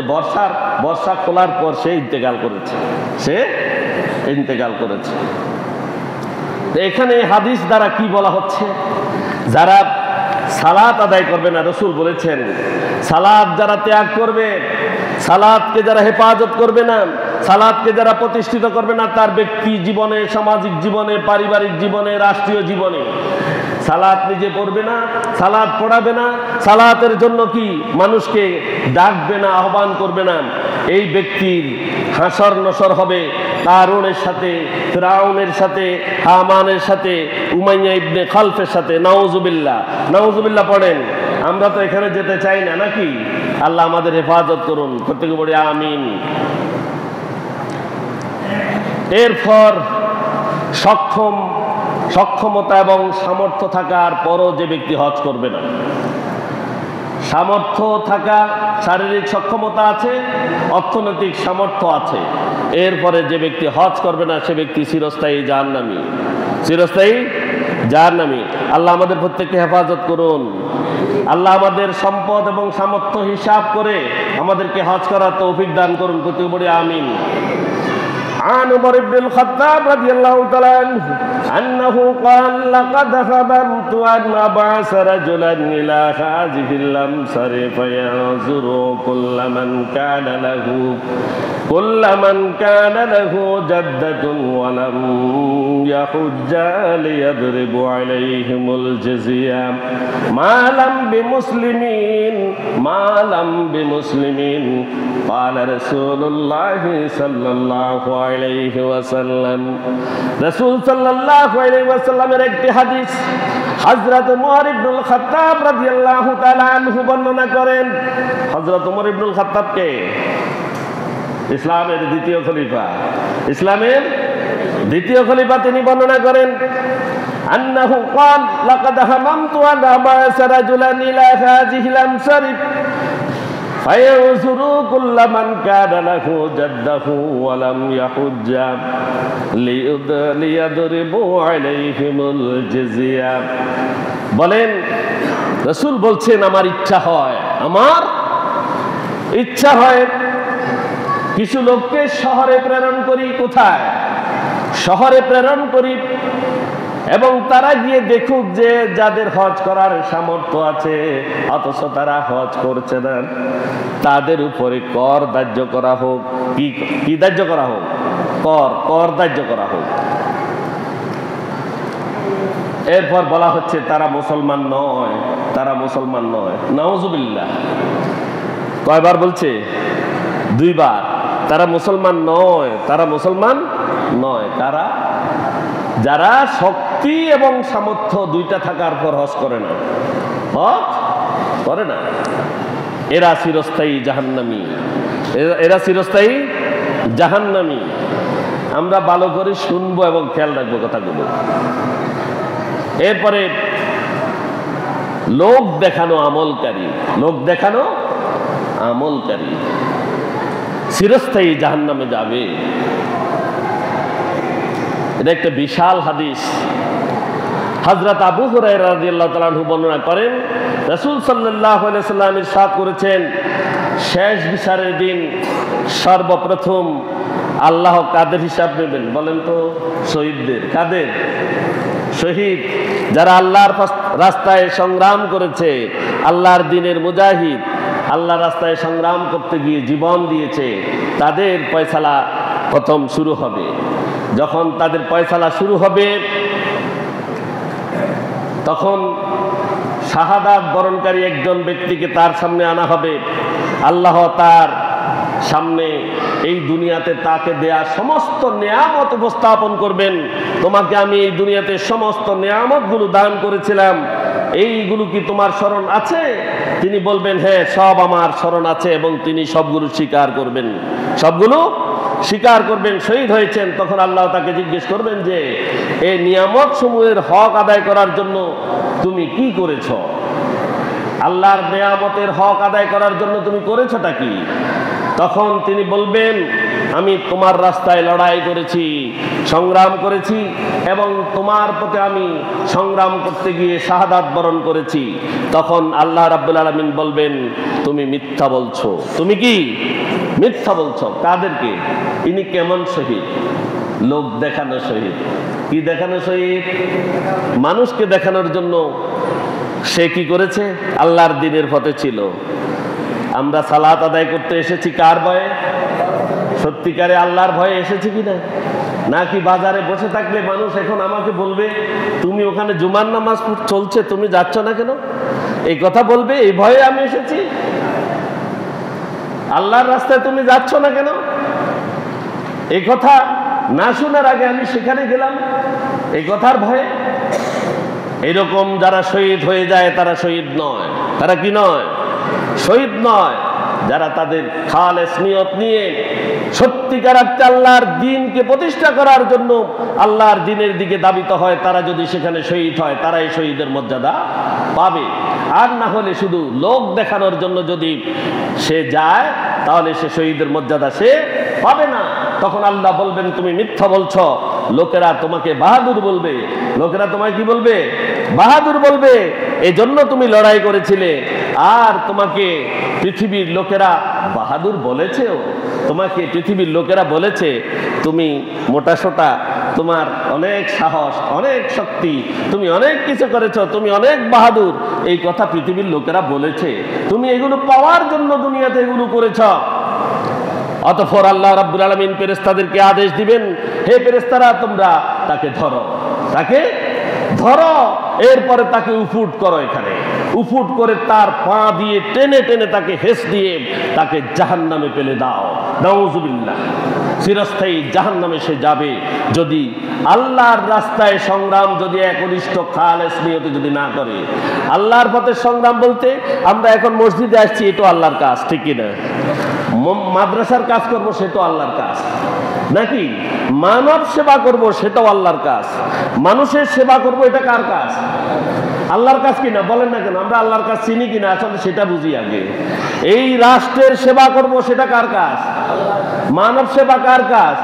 বর্ষা খোলার পর সে ইন্তেকাল করেছে। এখানে হাদিস দ্বারা কি বলা হচ্ছে? যারা সালাত আদায় করবে না, রাসূল বলেছেন সালাত যারা ত্যাগ করবে, সালাতকে যারা হেফাজত করবে না, সালাতকে যারা প্রতিষ্ঠিত করবে না, তার ব্যক্তি জীবনে, সামাজিক জীবনে, পারিবারিক জীবনে, রাষ্ট্রীয় জীবনে সালাত নিজে পড়বে না, সালাত পড়াবে না, সালাতের জন্য কি মানুষকে ডাকবে না, আহ্বান করবে না, এই ব্যক্তির হাসর নসর হবে কারুনের সাথে, ফিরাউনের সাথে, হামানের সাথে, উমাইয়া ইবনে খালফের সাথে। নাউজুবিল্লাহ, নাউজুবিল্লাহ পড়েন। আমরা তো এখানে যেতে চাই না নাকি? আল্লাহ আমাদের হেফাজত করুন, প্রত্যেকে বলি আমিন। এরপর সক্ষমতা এবং সামর্থ্য থাকার পরও যে ব্যক্তি হজ করবে না, সামর্থ্য থাকা, শারীরিক সক্ষমতা আছে, অর্থনৈতিক সামর্থ্য আছে, এরপরে যে ব্যক্তি হজ করবে না সে ব্যক্তি চিরস্থায়ী জাহান্নামী, চিরস্থায়ী জাহান্নামী। আল্লাহ আমাদের প্রত্যেককে হেফাজত করুন। আল্লাহ আমাদের সম্পদ এবং সামর্থ্য হিসাব করে আমাদেরকে হজ করার তৌফিক দান করুন, প্রত্যেকে বলি আমিন। عن عمر بن الخطاب رضي الله تعالى عنه أنه قال لقد هممت أن أبعث رجلا إلى خازف الأمصار فينظر كل من كان له جدة ولم يحج ليضرب عليهم الجزية ما لم بمسلمين قال رسول الله صلى الله عليه وسلم। রাসূল সাল্লাল্লাহু আলাইহি ওয়াসাল্লামের একটি হাদিস হযরত উমর ইবনুল খাত্তাব রাদিয়াল্লাহু তাআলা আনহু বর্ণনা করেন। হযরত উমর ইবনুল খাত্তাব কে? ইসলামের দ্বিতীয় খলিফা, ইসলামের দ্বিতীয় খলিফা। তিনি বর্ণনা করেন আন্নাহু ক্বাল লাকাদ হামামতু আন আবআসা রাজুলান ইলা হাযিহিল আমসারি فينظر كل من كان له جده ولم يحج ليضربوا عليهم الجزية। বলেন রাসূল বলছেন আমার ইচ্ছা হয় কিছু লোককে শহরে প্রেরণ করি। কোথায়? শহরে প্রেরণ করি এবং তারা গিয়ে দেখুক যে যাদের হজ করার সামর্থ্য আছে অথচ তারা হজ করছে না, তাদের উপরে কর ধার্য করা হোক। কি ধার্য করা হোক? কর ধার্য করা হোক। এরপর বলা হচ্ছে তারা মুসলমান নয়। নাউজুবিল্লাহ। কয়বার বলছে? 2 বার। তারা মুসলমান নয়। তারা যারা শক্তি এবং সামর্থ্য দুইটা থাকার পর হজ করে না, এরা চিরস্থায়ী জাহান্নামী। আমরা ভালো করে শুনবো এবং খেয়াল রাখবো কথাগুলো। এরপরে লোক দেখানো আমলকারী চিরস্থায়ী জাহান্নামে যাবে। এটা একটা বিশাল হাদিস। হযরত আবু হুরায়রা রাদিয়াল্লাহু তাআলা আনহু বর্ণনা করেন রাসূল সাল্লাল্লাহু আলাইহি ওয়াসাল্লাম ইরশাদ করেছেন শেষ বিচারের দিন সর্বপ্রথম আল্লাহ কাদের হিসাব নেবেন? বলেন তো? শহীদদের। কাদের? শহীদ, যারা আল্লাহর রাস্তায় সংগ্রাম করেছে, আল্লাহর দ্বীনের মুজাহিদ, আল্লাহর রাস্তায় সংগ্রাম করতে গিয়ে জীবন দিয়েছে, তাদের ফয়সালা প্রথম শুরু হবে। যখন তাদের ফয়সালা শুরু হবে তখন শাহাদাত বরণকারী একজন ব্যক্তিকে তার সামনে আনা হবে। আল্লাহ তার সামনে এই দুনিয়াতে তাকে দেয়া সমস্ত নেয়ামত উপস্থাপন করবেন। তোমাকে আমি এই দুনিয়াতে সমস্ত নেয়ামতগুলো দান করেছিলাম, এইগুলো কি তোমার স্মরণ আছে? তিনি বলবেন হ্যাঁ, সব আমার স্মরণ আছে, এবং তিনি সবগুলো স্বীকার করবেন শহীদ হয়েছেন। তখন আল্লাহ তাকে জিজ্ঞেস করবেন যে এই নিয়ামত সমূহের হক আদায় করার জন্য তুমি কি করেছ? আল্লাহর নিয়ামতের হক আদায় করার জন্য তুমি করেছটা কি? তখন তিনি বলবেন আমি তোমার রাস্তায় লড়াই করেছি, সংগ্রাম করেছি, এবং তোমার প্রতি আমি সংগ্রাম করতে গিয়ে শাহাদাত বরণ করেছি। তখন আল্লাহ রাব্বুল আলামিন বলবেন তুমি মিথ্যা বলছো। তুমি কি মিথ্যা বলছো? কাদেরকে? ইনি কেমন শহীদ? লোক দেখানো শহীদ। কি দেখানো শহীদ? মানুষকে দেখানোর জন্য সে কি করেছে? আল্লাহর দ্বীনের পথে ছিল। আমরা সালাত আদায় করতে এসেছি কার ভয়ে? সত্যিকারে আল্লাহর ভয়ে এসেছি কিনা? নাকি বাজারে বসে থাকলে মানুষ এখন আমাকে বলবে তুমি ওখানে জুমার নামাজ চলছে, তুমি যাচ্ছ না কেন, এই কথা বলবে, এই ভয়ে আমি এসেছি? আল্লাহর রাস্তায় তুমি যাচ্ছ না কেন, এই কথা না শোনার আগে আমি সেখানে গেলাম, এই কথার ভয়ে? এরকম যারা শহীদ হয়ে যায় তারা শহীদ নয়। তারা কি নয়? শহীদ নয়। যারা তাদের খালেস নিয়ত নিয়ে সত্যিকার অর্থে আল্লাহর দ্বীনকে প্রতিষ্ঠা করার জন্য আল্লাহর দ্বীনের দিকে ধাবিত হয়, তারা যদি সেখানে শহীদ হয় তারাই শহীদের মর্যাদা পাবে। আর না হলে শুধু লোক দেখানোর জন্য যদি সে যায় তাহলে সে শহীদের মর্যাদা সে পাবে না। তখন আল্লাহ বলবেন তুমি মিথ্যা বলছো, লোকেরা তোমাকে বাহাদুর বলবে। লোকেরা তোমায় কি বলবে? বাহাদুর বলবে। এই জন্য তুমি লড়াই করেছিলে। আর তোমাকে পৃথিবীর লোকেরা বাহাদুর বলেছেও। তোমাকে পৃথিবীর লোকেরা বলেছে তুমি মোটাসোটা, তোমার অনেক সাহস, অনেক শক্তি, তুমি অনেক কিছু করেছো, তুমি অনেক বাহাদুর, এই কথা পৃথিবীর লোকেরা বলেছে। তুমি এগুলো পাওয়ার জন্য দুনিয়াতে এগুলো করেছ। অতঃপর আল্লাহ রাব্বুল আলামিন ফেরেশতাদেরকে আদেশ দিবেন, হে ফেরেশতারা তোমরা তাকে ধরো, তাকে ধরো, এরপরে তাকে উফুট করো। এখানে উফুট করে তার পা দিয়ে টেনে টেনে তাকে হেস দিয়ে তাকে জাহান্নামে ফেলে দাও। নাউযুবিল্লাহ। চিরস্থায়ী জাহান্নামে সে যাবে যদি আল্লাহর রাস্তায় সংগ্রাম যদি একনিষ্ঠ খালেস নিয়তে যদি না করে। আল্লাহর পথে সংগ্রাম বলতে আমরা এখন মসজিদে আসছি, এটা আল্লাহর কাজ, ঠিক কিনা? মাদ্রাসার কাজ করবো, সেটাও আল্লাহর কাজ নাকি? মানব সেবা করব, সেটাও আল্লাহর কাজ। মানুষের সেবা করব, এটা কার কাজ? আল্লাহর কাজ কিনা? বলেন না কেন? আমরা আল্লাহর কাজ চিনি কিনা আসলে সেটা বুঝি আগে। এই রাষ্ট্রের সেবা করব, সেটা কার কাজ? মানব সেবা কার কাজ?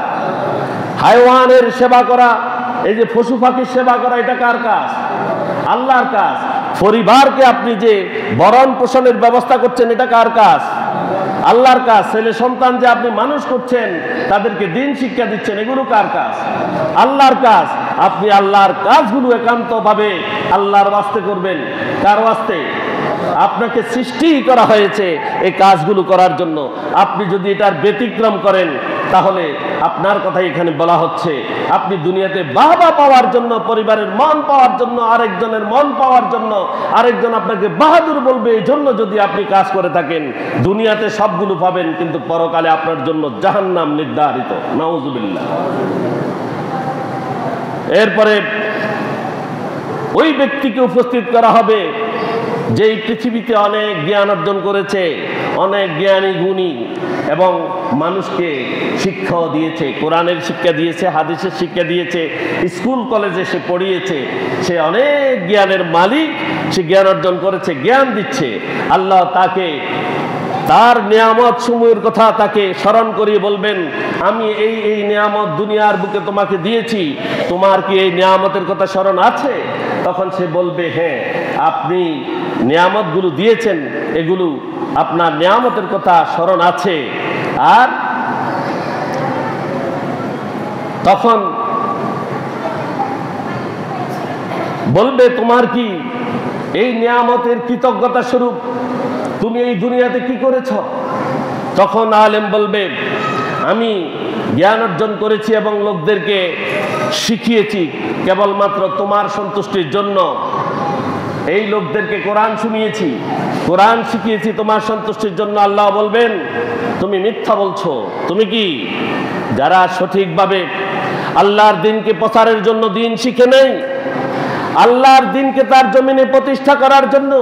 হাইওয়ানের সেবা করা, এই যে পশু পাখির সেবা করা, এটা কার কাজ? আল্লাহর কাজ। পরিবারকে আপনি যে ভরণ পোষণের ব্যবস্থা করছেন, এটা কার কাজ? আল্লাহর কাজ। ছেলে সন্তান যে আপনি মানুষ করছেন, তাদেরকে দ্বীন শিক্ষা দিচ্ছেন, এগুলো কার কাজ? আল্লাহর কাজ। আপনি আল্লাহর কাজগুলো একান্তভাবে আল্লাহর ওয়াস্তে করবেন। কার ওয়াস্তে? আপনাকে সৃষ্টি করা হয়েছে এই কাজগুলো করার জন্য। আপনি যদি এটার ব্যতিক্রম করেন তাহলে আপনার কথাই এখানে বলা হচ্ছে, আপনি দুনিয়াতে বাহবা পাওয়ার জন্য, পরিবারের মন পাওয়ার জন্য, আরেকজনের মন পাওয়ার জন্য, আরেকজন আপনাকে বাহাদুর বলবে, এই জন্য যদি আপনি কাজ করে থাকেন, দুনিয়াতে সবগুলো পাবেন কিন্তু পরকালে আপনার জন্য জাহান্নাম নির্ধারিত। নাউযুবিল্লাহ। এরপরে ওই ব্যক্তিকে উপস্থিত করা হবে যেই পৃথিবীতে অনেক জ্ঞান অর্জন করেছে, অনেক জ্ঞানী গুণী, এবং মানুষকে শিক্ষাও দিয়েছে, কোরআনের শিক্ষা দিয়েছে, হাদিসের শিক্ষা দিয়েছে, স্কুল কলেজে সে পড়িয়েছে, সে অনেক জ্ঞানের মালিক, সে জ্ঞান অর্জন করেছে, জ্ঞান দিচ্ছে। আল্লাহ তাকে তার নিয়ামত সমূহের কথা তাকে স্মরণ করিয়ে বলবেন, আমি এই এই নিয়ামত দুনিয়ার বুকে তোমাকে দিয়েছি, তোমার কি এই নিয়ামতের কথা স্মরণ আছে? তখন সে বলবে, হ্যাঁ, আপনি নিয়ামতগুলো দিয়েছেন, এগুলো আপনার নিয়ামতের কথা স্মরণ আছে। আর তখন বলবে, তোমার কি এই নিয়ামতের কৃতজ্ঞতা স্বরূপ তুমি এই দুনিয়াতে কি করেছ? তখন আলেম বলবে, আমি জ্ঞান অর্জন করেছি এবং লোকদেরকে শিখিয়েছি কেবলমাত্র তোমার সন্তুষ্টির জন্য। এই লোকদেরকে কোরআন শুনিয়েছি, কোরআন শিখিয়েছি তোমার সন্তুষ্টির জন্য। আল্লাহ বলবেন, তুমি মিথ্যা বলছো। তুমি কি? যারা সঠিকভাবে আল্লাহর দ্বীনকে প্রচারের জন্য দ্বীন শিখে নেই, আল্লাহর দ্বীনকে তার জমিনে প্রতিষ্ঠা করার জন্য,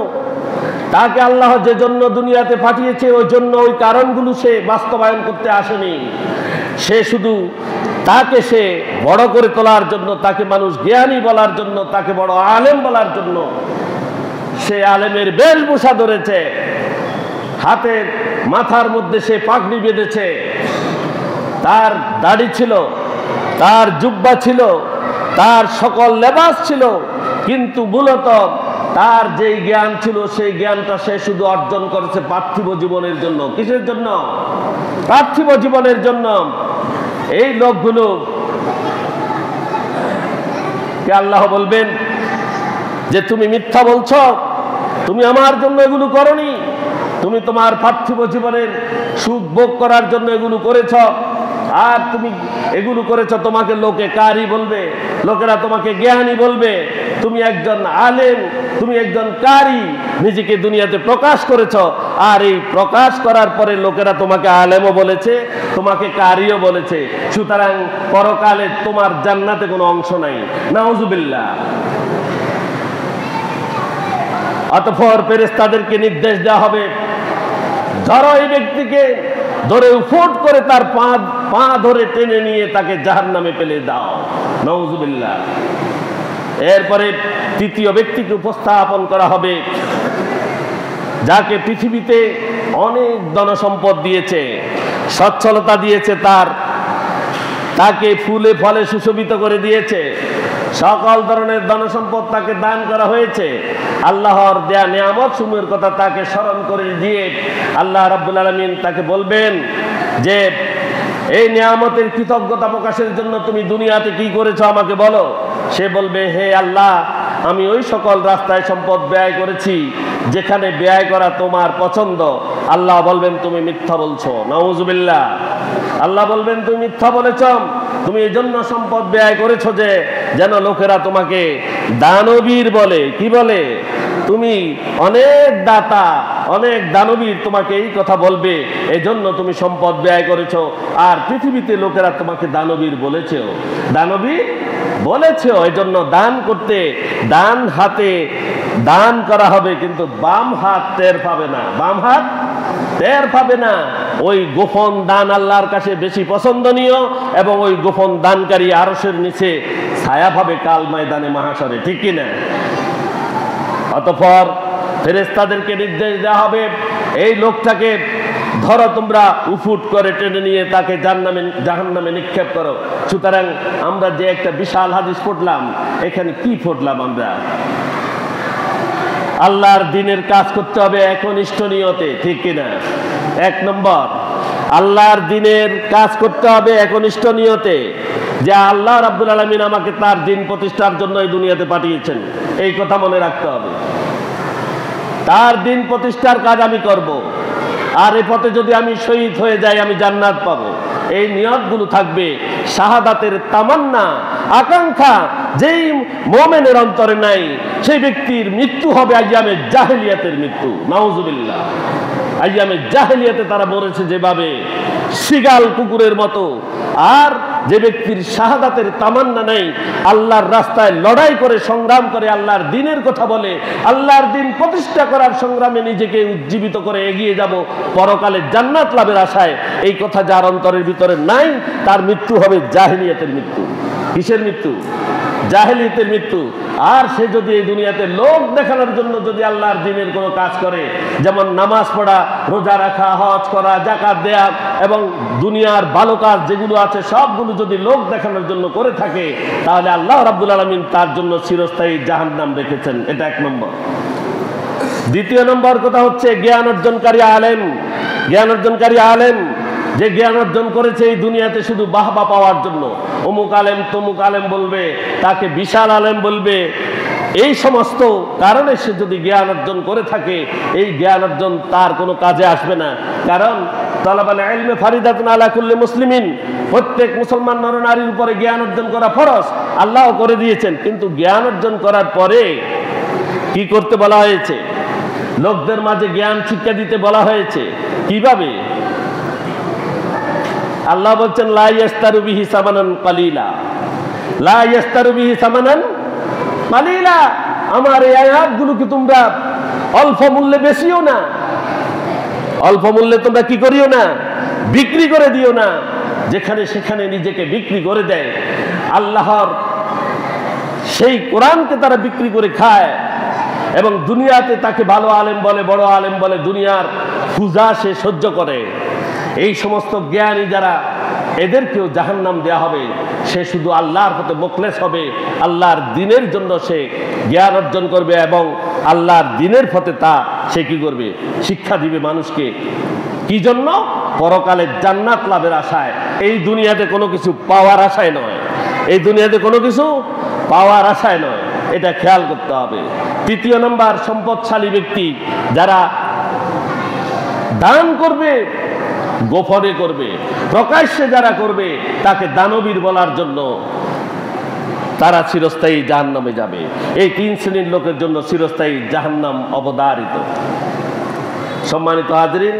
তাকে আল্লাহ যে জন্য দুনিয়াতে পাঠিয়েছে ওই জন্য ওই কারণগুলো সে বাস্তবায়ন করতে আসেনি। সে শুধু তাকে সে বড় করে তোলার জন্য, তাকে মানুষ জ্ঞানী বলার জন্য, তাকে বড় আলেম বলার জন্য সে আলেমের বেশভূষা ধরেছে, হাতের মাথার মধ্যে সে পাগড়ি বেঁধেছে, তার দাড়ি ছিল, তার জুব্বা ছিল, তার সকল লেবাস ছিল, কিন্তু মূলত তার যেই জ্ঞান ছিল সেই জ্ঞানটা সে শুধু অর্জন করেছে পার্থিব জীবনের জন্য। কিসের জন্য? পার্থিব জীবনের জন্য। এই লোকগুলো কে আল্লাহ বলবেন যে তুমি মিথ্যা বলছো, তুমি আমার জন্য এগুলো করনি, তুমি তোমার পার্থিব জীবনের সুখ ভোগ করার জন্য এগুলো করেছ, আর তুমি এগুলো করেছ তোমাকে লোকে কারি বলবে, লোকেরা তোমাকে জ্ঞানী বলবে, তুমি একজন আলেম, তুমি একজন কারি নিজেকে দুনিয়াতে প্রকাশ করেছ, আর এই প্রকাশ করার পরে লোকেরা তোমাকে আলেমও বলেছে, তোমাকে কারিও বলেছে, সুতরাং পরকালে তোমার জান্নাতে কোনো অংশ নাই। নাউজুবিল্লাহ। অতঃপর ফেরেশতাদেরকে নির্দেশ দেওয়া হবে, ধরো এই ব্যক্তিকে, ধরে উফুট করে তার পা ধরে টেনে নিয়ে তাকে জাহান্নামে ফেলে দাও। নাউজুবিল্লাহ। এরপরে তৃতীয় ব্যক্তিকে উপস্থাপন করা হবে, যাকে পৃথিবীতে অনেক ধনসম্পদ দিয়েছে, সচ্ছলতা দিয়েছে, তাকে ফুলে ফলে সুশোভিত করে দিয়েছে, সকল ধরনের ধনসম্পদ তাকে দান করা হয়েছে। আল্লাহর দেয়া নিয়ামত সমূহের কথা তাকে স্মরণ করে দিয়ে আল্লাহ রাব্বুল আলামিন তাকে বলবেন যে এই নিয়ামতের কৃতজ্ঞতা প্রকাশের জন্য তুমি দুনিয়াতে কি করেছো আমাকে বলো। সে বলবে, হে আল্লাহ, আমি ওই সকল রাস্তায় সম্পদ ব্যয় করেছি যেখানে ব্যয় করা তোমার পছন্দ। আল্লাহ বলবেন তুমি মিথ্যা বলছো। নাউজুবিল্লাহ। আল্লাহ বলবেন তুমি মিথ্যা বলেছ, তুমি এই জন্য সম্পদ ব্যয় করেছো যে যেন লোকেরা তোমাকে দানবীর বলে। কি বলে? তুমি অনেক দাতা, অনেক দানবীর তোমাকে এই কথা বলবে, এজন্য তুমি সম্পদ ব্যয় করেছো। আর পৃথিবীতে লোকেরা তোমাকে দানবীর বলেছেও, দানবীর বলেছেও। এজন্য দান করতে ডান হাতে দান করা হবে, কিন্তু বাম হাত টের পাবে না, বাম হাত টের পাবে না। ওই গোপন দান আল্লাহর কাছে বেশি পছন্দনীয়, এবং ওই গোপন দানকারী আরশের নিচে ছায়া পাবে কাল ময়দানে মাহাশরে। ঠিক কিনা? অতঃপর ফেরেশতাদেরকে নির্দেশ দেওয়া হবে, এই লোকটাকে ধরো তোমরা, উফুট করে টেনে নিয়ে তাকে জাহান্নামে নিক্ষেপ করো। সুতরাং আমরা যে একটা বিশাল হাদিস পড়লাম, এখানে কি পড়লাম আমরা? আল্লাহর দ্বীনের কাজ করতে হবে একনিষ্ঠ নিয়তে। ঠিক কিনা? এক নম্বর, আল্লাহর দ্বীনের কাজ করতে হবে একনিষ্ঠ নিয়তে, যে আল্লাহ রাব্বুল আলামিন আমাকে তার দ্বীন প্রতিষ্ঠার জন্য এই দুনিয়াতে পাঠিয়েছেন, এই কথা মনে রাখতে হবে। তার দ্বীন প্রতিষ্ঠার কাজ আমি করব, আর এই পথে যদি আমি শহীদ হয়ে যাই আমি জান্নাত পাবো। এই নিয়তগুলো থাকবে। শাহাদাতের তামান্না, আকাঙ্ক্ষা যেই মুমিনের অন্তরে নাই, সেই ব্যক্তির মৃত্যু হবে আইয়ামে জাহেলিয়াতের মৃত্যু। নাউজুবিল্লাহ। আইয়ামে জাহেলিয়াতে তারা মরেছে যেভাবে, শিগাল কুকুরের মতো। আর যে ব্যক্তির শাহাদাতের তামান্না নেই, আল্লাহর রাস্তায় লড়াই করে, সংগ্রাম করে, আল্লাহর দ্বীনের কথা বলে, আল্লাহর দ্বীন প্রতিষ্ঠা করার সংগ্রামে নিজেকে উজ্জীবিত করে এগিয়ে যাব পরকালে জান্নাত লাভের আশায়, এই কথা যার অন্তরের ভিতরে নাই, তার মৃত্যু হবে জাহেলিয়াতের মৃত্যু। কিসের মৃত্যু? জাহেলিয়াতের মৃত্যু। আর সে যদি এই দুনিয়াতে লোক দেখানোর জন্য যদি আল্লাহর দ্বীনের কোনো কাজ করে, যেমন নামাজ পড়া, রোজা রাখা, হজ করা, যাকাত দেয়া এবং দুনিয়ার ভালো কাজ যেগুলো আছে সবগুলো যদি লোক দেখানোর জন্য করে থাকে, তাহলে আল্লাহ রাব্বুল আলামিন তার জন্য চিরস্থায়ী জাহান্নাম রেখেছেন। এটা এক নম্বর। দ্বিতীয় নম্বর কথা হচ্ছে জ্ঞান অর্জনকারী আলেম। জ্ঞান অর্জনকারী আলেম যে জ্ঞান অর্জন করেছে এই দুনিয়াতে শুধু বাহবা পাওয়ার জন্য, অমুক আলেম তমুক আলেম বলবে, তাকে বিশাল আলেম বলবে, এই সমস্ত কারণে সে যদি জ্ঞান অর্জন করে থাকে, এই জ্ঞান অর্জন তার কোনো কাজে আসবে না। কারণ তালাবাল ইলমে ফারিদাতুন আলা কুল্লি মুসলিমিন, প্রত্যেক মুসলমান নরনারীর উপরে জ্ঞান অর্জন করা ফরজ, আল্লাহ করে দিয়েছেন। কিন্তু জ্ঞান অর্জন করার পরে কি করতে বলা হয়েছে? লোকদের মাঝে জ্ঞান শিক্ষা দিতে বলা হয়েছে। কিভাবে? আল্লাহ বলছেন লা ইয়াস্তারু বিহি সামানান কালিলা, লা ইয়াস্তারু বিহি সামানান কালিলা। আমার এই আয়াতগুলোকে তোমরা অল্প মূল্যে বেচিও না, অল্প মূল্যে তোমরা কি করিও না, বিক্রি করে দিও না। যেখানে সেখানে নিজেকে বিক্রি করে দেয়, আল্লাহর সেই কোরআনকে তারা বিক্রি করে খায়, এবং দুনিয়াতে তাকে ভালো আলেম বলে, বড় আলেম বলে, দুনিয়ার পূজা সে সহ্য করে। এই সমস্ত জ্ঞানী যারা, এদেরকেও জাহান্নাম দেয়া হবে। সে শুধু আল্লাহর পথে মুখলেস হবে, আল্লাহর দ্বীনের জন্য সে জ্ঞান অর্জন করবে, এবং আল্লাহর দ্বীনের পথে সে কি করবে? শিক্ষা দিবে মানুষকে। কি জন্য? পরকালে জান্নাত লাভের আশায়। এই দুনিয়াতে কোনো কিছু পাওয়ার আশায় নয়, এই দুনিয়াতে কোনো কিছু পাওয়ার আশায় নয়, এটা খেয়াল করতে হবে। তৃতীয় নম্বর, সম্পদশালী ব্যক্তি যারা দান করবে, গোপনে করবে, প্রকাশ্যে যারা করবে তাকে দানবীর বলার জন্য তারা চিরস্থায়ী জাহান্নামে যাবে। এই তিন শ্রেণীর লোকের জন্য চিরস্থায়ী জাহান্নাম অবধারিত। সম্মানিত হাজরিন,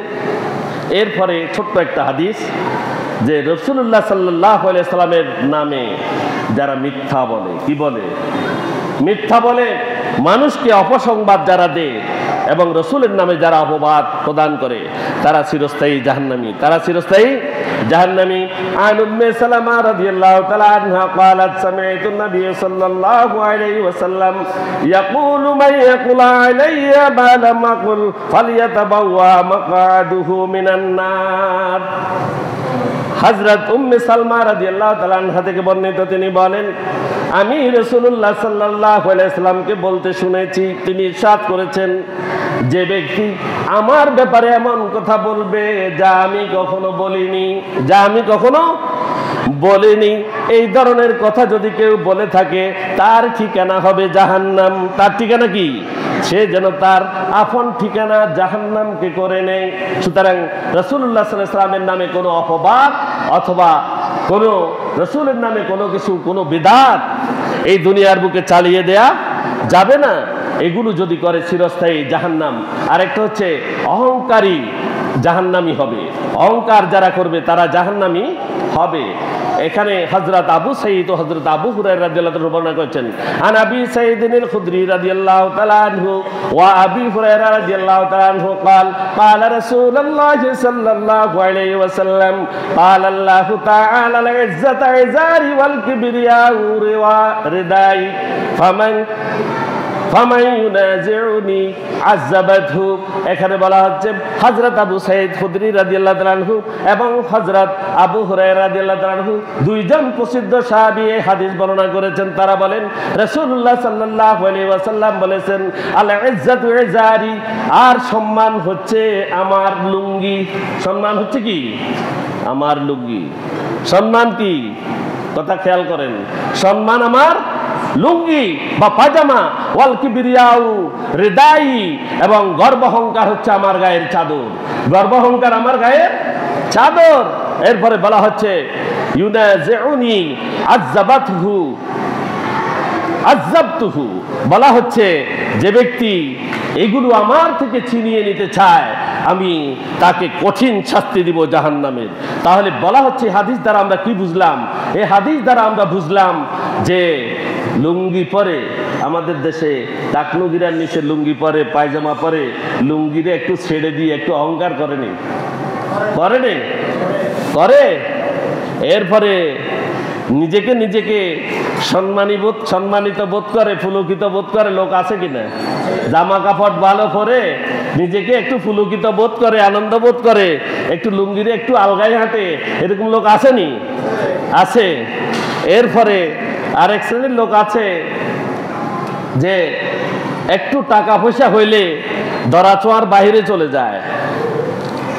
এরপরে ছোট্ট একটা হাদিস, যে রাসূলুল্লাহ সাল্লাল্লাহু আলাইহি সাল্লামের নামে যারা মিথ্যা বলে, কি বলে? মিথ্যা বলে, মানুষকে অপসংবাদ যারা দেয় এবং রসুলের নামে যারা অপবাদ প্রদান করে তারা চিরস্থায়ী জাহান্নামী, তারা চিরস্থায়ী জাহান্নামী। আন উম্মে সালামা রাদিয়াল্লাহু তাআলা আনহা ক্বালাত সামি'তু নবী সাল্লাল্লাহু আলাইহি ওয়াসাল্লাম ইয়াকুলু মান ইয়াকুল আলাইয়া মা লাম আকুল ফালইয়াতাবাওয়া মাকআদুহু মিনান নার। হযরত উম্মে সালমা রাদিয়াল্লাহু তাআলা আনহা থেকে বর্ণিত, তিনি বলেন, আমি রাসূলুল্লাহ সাল্লাল্লাহু আলাইহি ওয়াসাল্লামকে বলতে শুনেছি, তিনি ইরশাদ করেছেন, যে ব্যক্তি আমার ব্যাপারে এমন কথা বলবে যা আমি কখনো বলিনি, যা আমি কখনো বলিনি, এই ধরনের কথা যদি কেউ বলে থাকে তার ঠিকানা হবে জাহান্নাম। তার ঠিকানা কি? সে যেন তার আপন ঠিকানা জাহান্নামকে করে নেয়। সুতরাং রাসূলুল্লাহ সাল্লাল্লাহু আলাইহি ওয়াসাল্লামের নামে কোনো অপবাদ অথবা কোনো রাসূলের নামে কোনো কিছু, কোনো বিদআত এই দুনিয়ার বুকে চালিয়ে দেয়া যাবে না। এগুলো যদি করে চিরস্থায়ী জাহান্নাম। আরেকটা হচ্ছে অহংকারী জাহান্নামী হবে, অহংকার যারা করবে তারা জাহান্নামী হবে। এখানে হযরত আবু সাঈদ ও হযরত আবু হুরায়রা রাদিয়াল্লাহু তাআলা বর্ণনা করেছেন, আন আবি সাঈদিন আল খুদরি রাদিয়াল্লাহু তাআলা আনহু ওয়া আবি হুরায়রা রাদিয়াল্লাহু তাআলা আনহু قال قال رسول الله صلى الله عليه وسلم قال الله تعالى العزة عزاري والكبرياء رداي ফামান ইউনাজিউনি আযাবাতহু। এখানে বলা হচ্ছে হযরত আবু সাঈদ খুদরি রাদিয়াল্লাহু তাআলা আনহু এবং হযরত আবু হুরায়রা রাদিয়াল্লাহু তাআলা আনহু দুইজন প্রসিদ্ধ সাহাবী এই হাদিস বর্ণনা করেছেন। তারা বলেন, রাসূলুল্লাহ সাল্লাল্লাহু আলাইহি ওয়াসাল্লাম বলেছেন, আল ইজ্জাতু ইজারি, আর সম্মান হচ্ছে আমার লুঙ্গি। সম্মান হচ্ছে কি? আমার লুঙ্গি। সম্মান কি? কথা খেয়াল করেন, সম্মান আমার লুঙ্গি বা পাজামা, ওয়াল কিবরিয়াউ রিদাই, এবং গর্ব অহংকার হচ্ছে আমার গায়ের চাদর। গর্ব অহংকার আমার গায়ের চাদর। এরপরে বলা হচ্ছে ইউনাজিউনি আযাবাতহু আযাবতুহু, বলা হচ্ছে যে ব্যক্তি এগুলো আমার থেকে ছিনিয়ে নিতে চায় আমি তাকে কঠিন শাস্তি দিব জাহান্নামের। তাহলে বলা হচ্ছে হাদিস দ্বারা আমরা কি বুঝলাম? এই হাদিস দ্বারা আমরা বুঝলাম যে লুঙ্গি পরে, আমাদের দেশে টাকনুগিরার নিচে লুঙ্গি পরে, পায়জামা পরে, লুঙ্গিরে একটু ছেড়ে দিয়ে একটু অহংকার করেনি, করেনি? করে। এরপরে নিজেকে নিজেকে সম্মানিত বোধ করে, পুলকিত বোধ করে লোক আছে কিনা? জামা কাপড় ভালো পরে নিজেকে একটু পুলকিত বোধ করে, আনন্দ বোধ করে, একটু লুঙ্গিরে একটু আলগায় হাঁটে, এরকম লোক আসেনি? আছে। এরপরে আরেক শ্রেণীর লোক আছে যে একটু টাকা পয়সা হইলে দরাচোয়ার বাহিরে চলে যায়,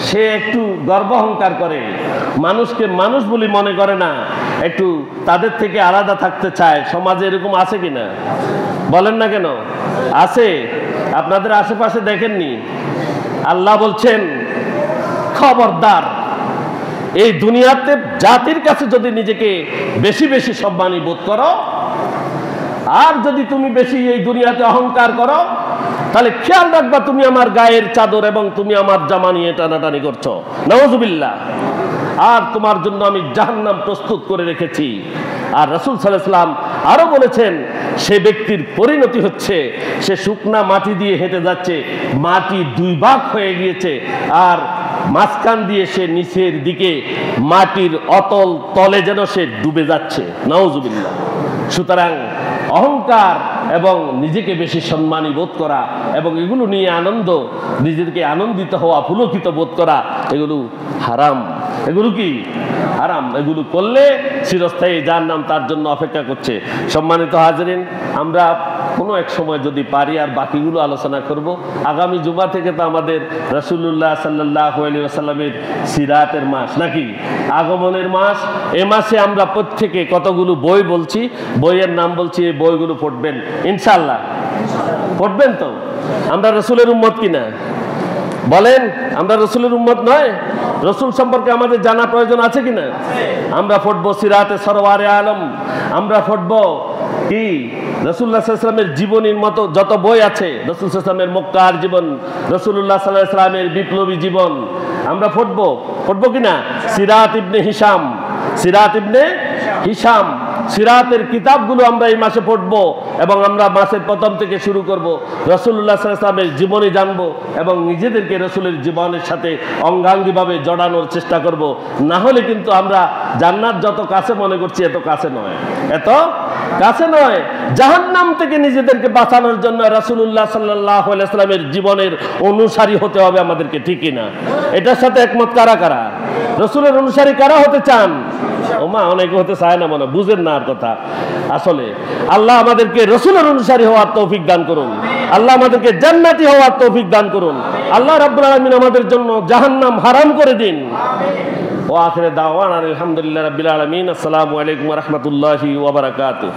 সে একটু গর্ব অহংকার করে, মানুষকে মানুষ বলে মনে করে না, একটু তাদের থেকে আলাদা থাকতে চায়। সমাজে এরকম আছে কিনা? বলেন না কেন? আছে। আপনাদের আশেপাশে দেখেননি? আল্লাহ বলছেন, খবরদার, এই দুনিয়াতে জাতির কাছে যদি নিজেকে বেশি বেশি সম্মানী বোধ করো, আর যদি তুমি বেশি এই দুনিয়াতে অহংকার করো, তাহলে খেয়াল রাখবা তুমি আমার গায়ের চাদর এবং তুমি আমার জামা নিয়ে টানাটানি করছো, নাউজুবিল্লাহ, আর তোমার জন্য আমি জাহান্নাম প্রস্তুত করে রেখেছি। আর রাসূল সাল্লাল্লাহু আলাইহি ওয়াসাল্লাম আরো বলেছেন, সে ব্যক্তির পরিণতি হচ্ছে সে শুকনা মাটি দিয়ে হেঁটে যাচ্ছে, মাটি দুই ভাগ হয়ে গিয়েছে, আর মাঝখান দিয়ে সে নিচের দিকে মাটির অতল তলে যেন সে ডুবে যাচ্ছে, নাউজুবিল্লাহ। সুতরাং অহংকার এবং নিজেকে বেশি সম্মানী বোধ করা এবং এগুলো নিয়ে নিজেকে আনন্দিত হওয়া, পুলকিত বোধ করা, এগুলো হারাম। এগুলো কি? হারাম। এগুলো করলে চিরস্থায়ী জাহান্নাম তার জন্য অপেক্ষা করছে। সম্মানিত হাজরিন, আমরা কোনো এক সময় যদি পারি আর বাকিগুলো আলোচনা করব। আগামী জুমা থেকে তো আমাদের রাসূলুল্লাহ সাল্লাল্লাহু আলাইহি ওয়াসাল্লামের সিরাতের মাস, নাকি আগমনের মাস। এ মাসে আমরা প্রত্যেকে কতগুলো বই বলছি, বইয়ের নাম বলছি, এই বইগুলো পড়বেন ইনশাআল্লাহ। পড়বেন তো? আমরা রসুলের উম্মত কিনা বলেন? আমরা রসুলের উম্মত নয়? রসুল সম্পর্কে আমাদের জানা প্রয়োজন আছে কিনা? আমরা পড়বো সিরাতে সরওয়ারে আলম, আমরা পড়বো কি রাসূলুল্লাহ সাল্লাল্লাহু আলাইহি ওয়াসাল্লামের জীবনীর মতো যত বই আছে, রাসূল সাল্লাল্লাহু আলাইহি ওয়াসাল্লামের মক্কার জীবন, রাসূলুল্লাহ সাল্লাল্লাহু আলাইহি ওয়াসাল্লামের বিপ্লবী জীবন আমরা পড়বো কিনা? সিরাত ইবনে হিশাম, সিরাত ইবনে হিশাম, সিরাতের কিতাবগুলো আমরা এই মাসে পড়বো এবং আমরা মাসের প্রথম থেকে শুরু করব। রাসূলুল্লাহ সাল্লাল্লাহু আলাইহি ওয়াসাল্লামের জীবনী জানবো এবং নিজেদেরকে রাসূলের জীবনের সাথে অঙ্গাঙ্গিভাবে জড়ানোর চেষ্টা করব। না হলে কিন্তু আমরা জান্নাত যত কাছে মনে করছি এত কাছে নয়, এত কাছে নয়। জাহান্নাম থেকে নিজেদেরকে বাঁচানোর জন্য রাসূলুল্লাহ সাল্লাল্লাহু আলাইহি ওয়াসাল্লামের জীবনের অনুসারী হতে হবে আমাদেরকে, ঠিক কিনা? এটার সাথে একমত কারা কারা? রাসূলের অনুসারী কারা হতে চান? ওমা, অনেকে হতে চায় না, মনে বুঝেন না আর কথা। আসলে আল্লাহ আমাদেরকে রাসূলের অনুসারী হওয়ার তৌফিক দান করুন, আল্লাহ আমাদেরকে জান্নাতি হওয়ার তৌফিক দান করুন। আল্লাহ রাব্বুল আলামিন আমাদের জন্য জাহান্নাম হারাম করে দিন। ওয়া আখিরু দাওয়ানা আলহামদুলিল্লাহি রাব্বিল আলামিন। আসসালামু আলাইকুম ওয়া রাহমাতুল্লাহি ওয়া বারাকাতুহু।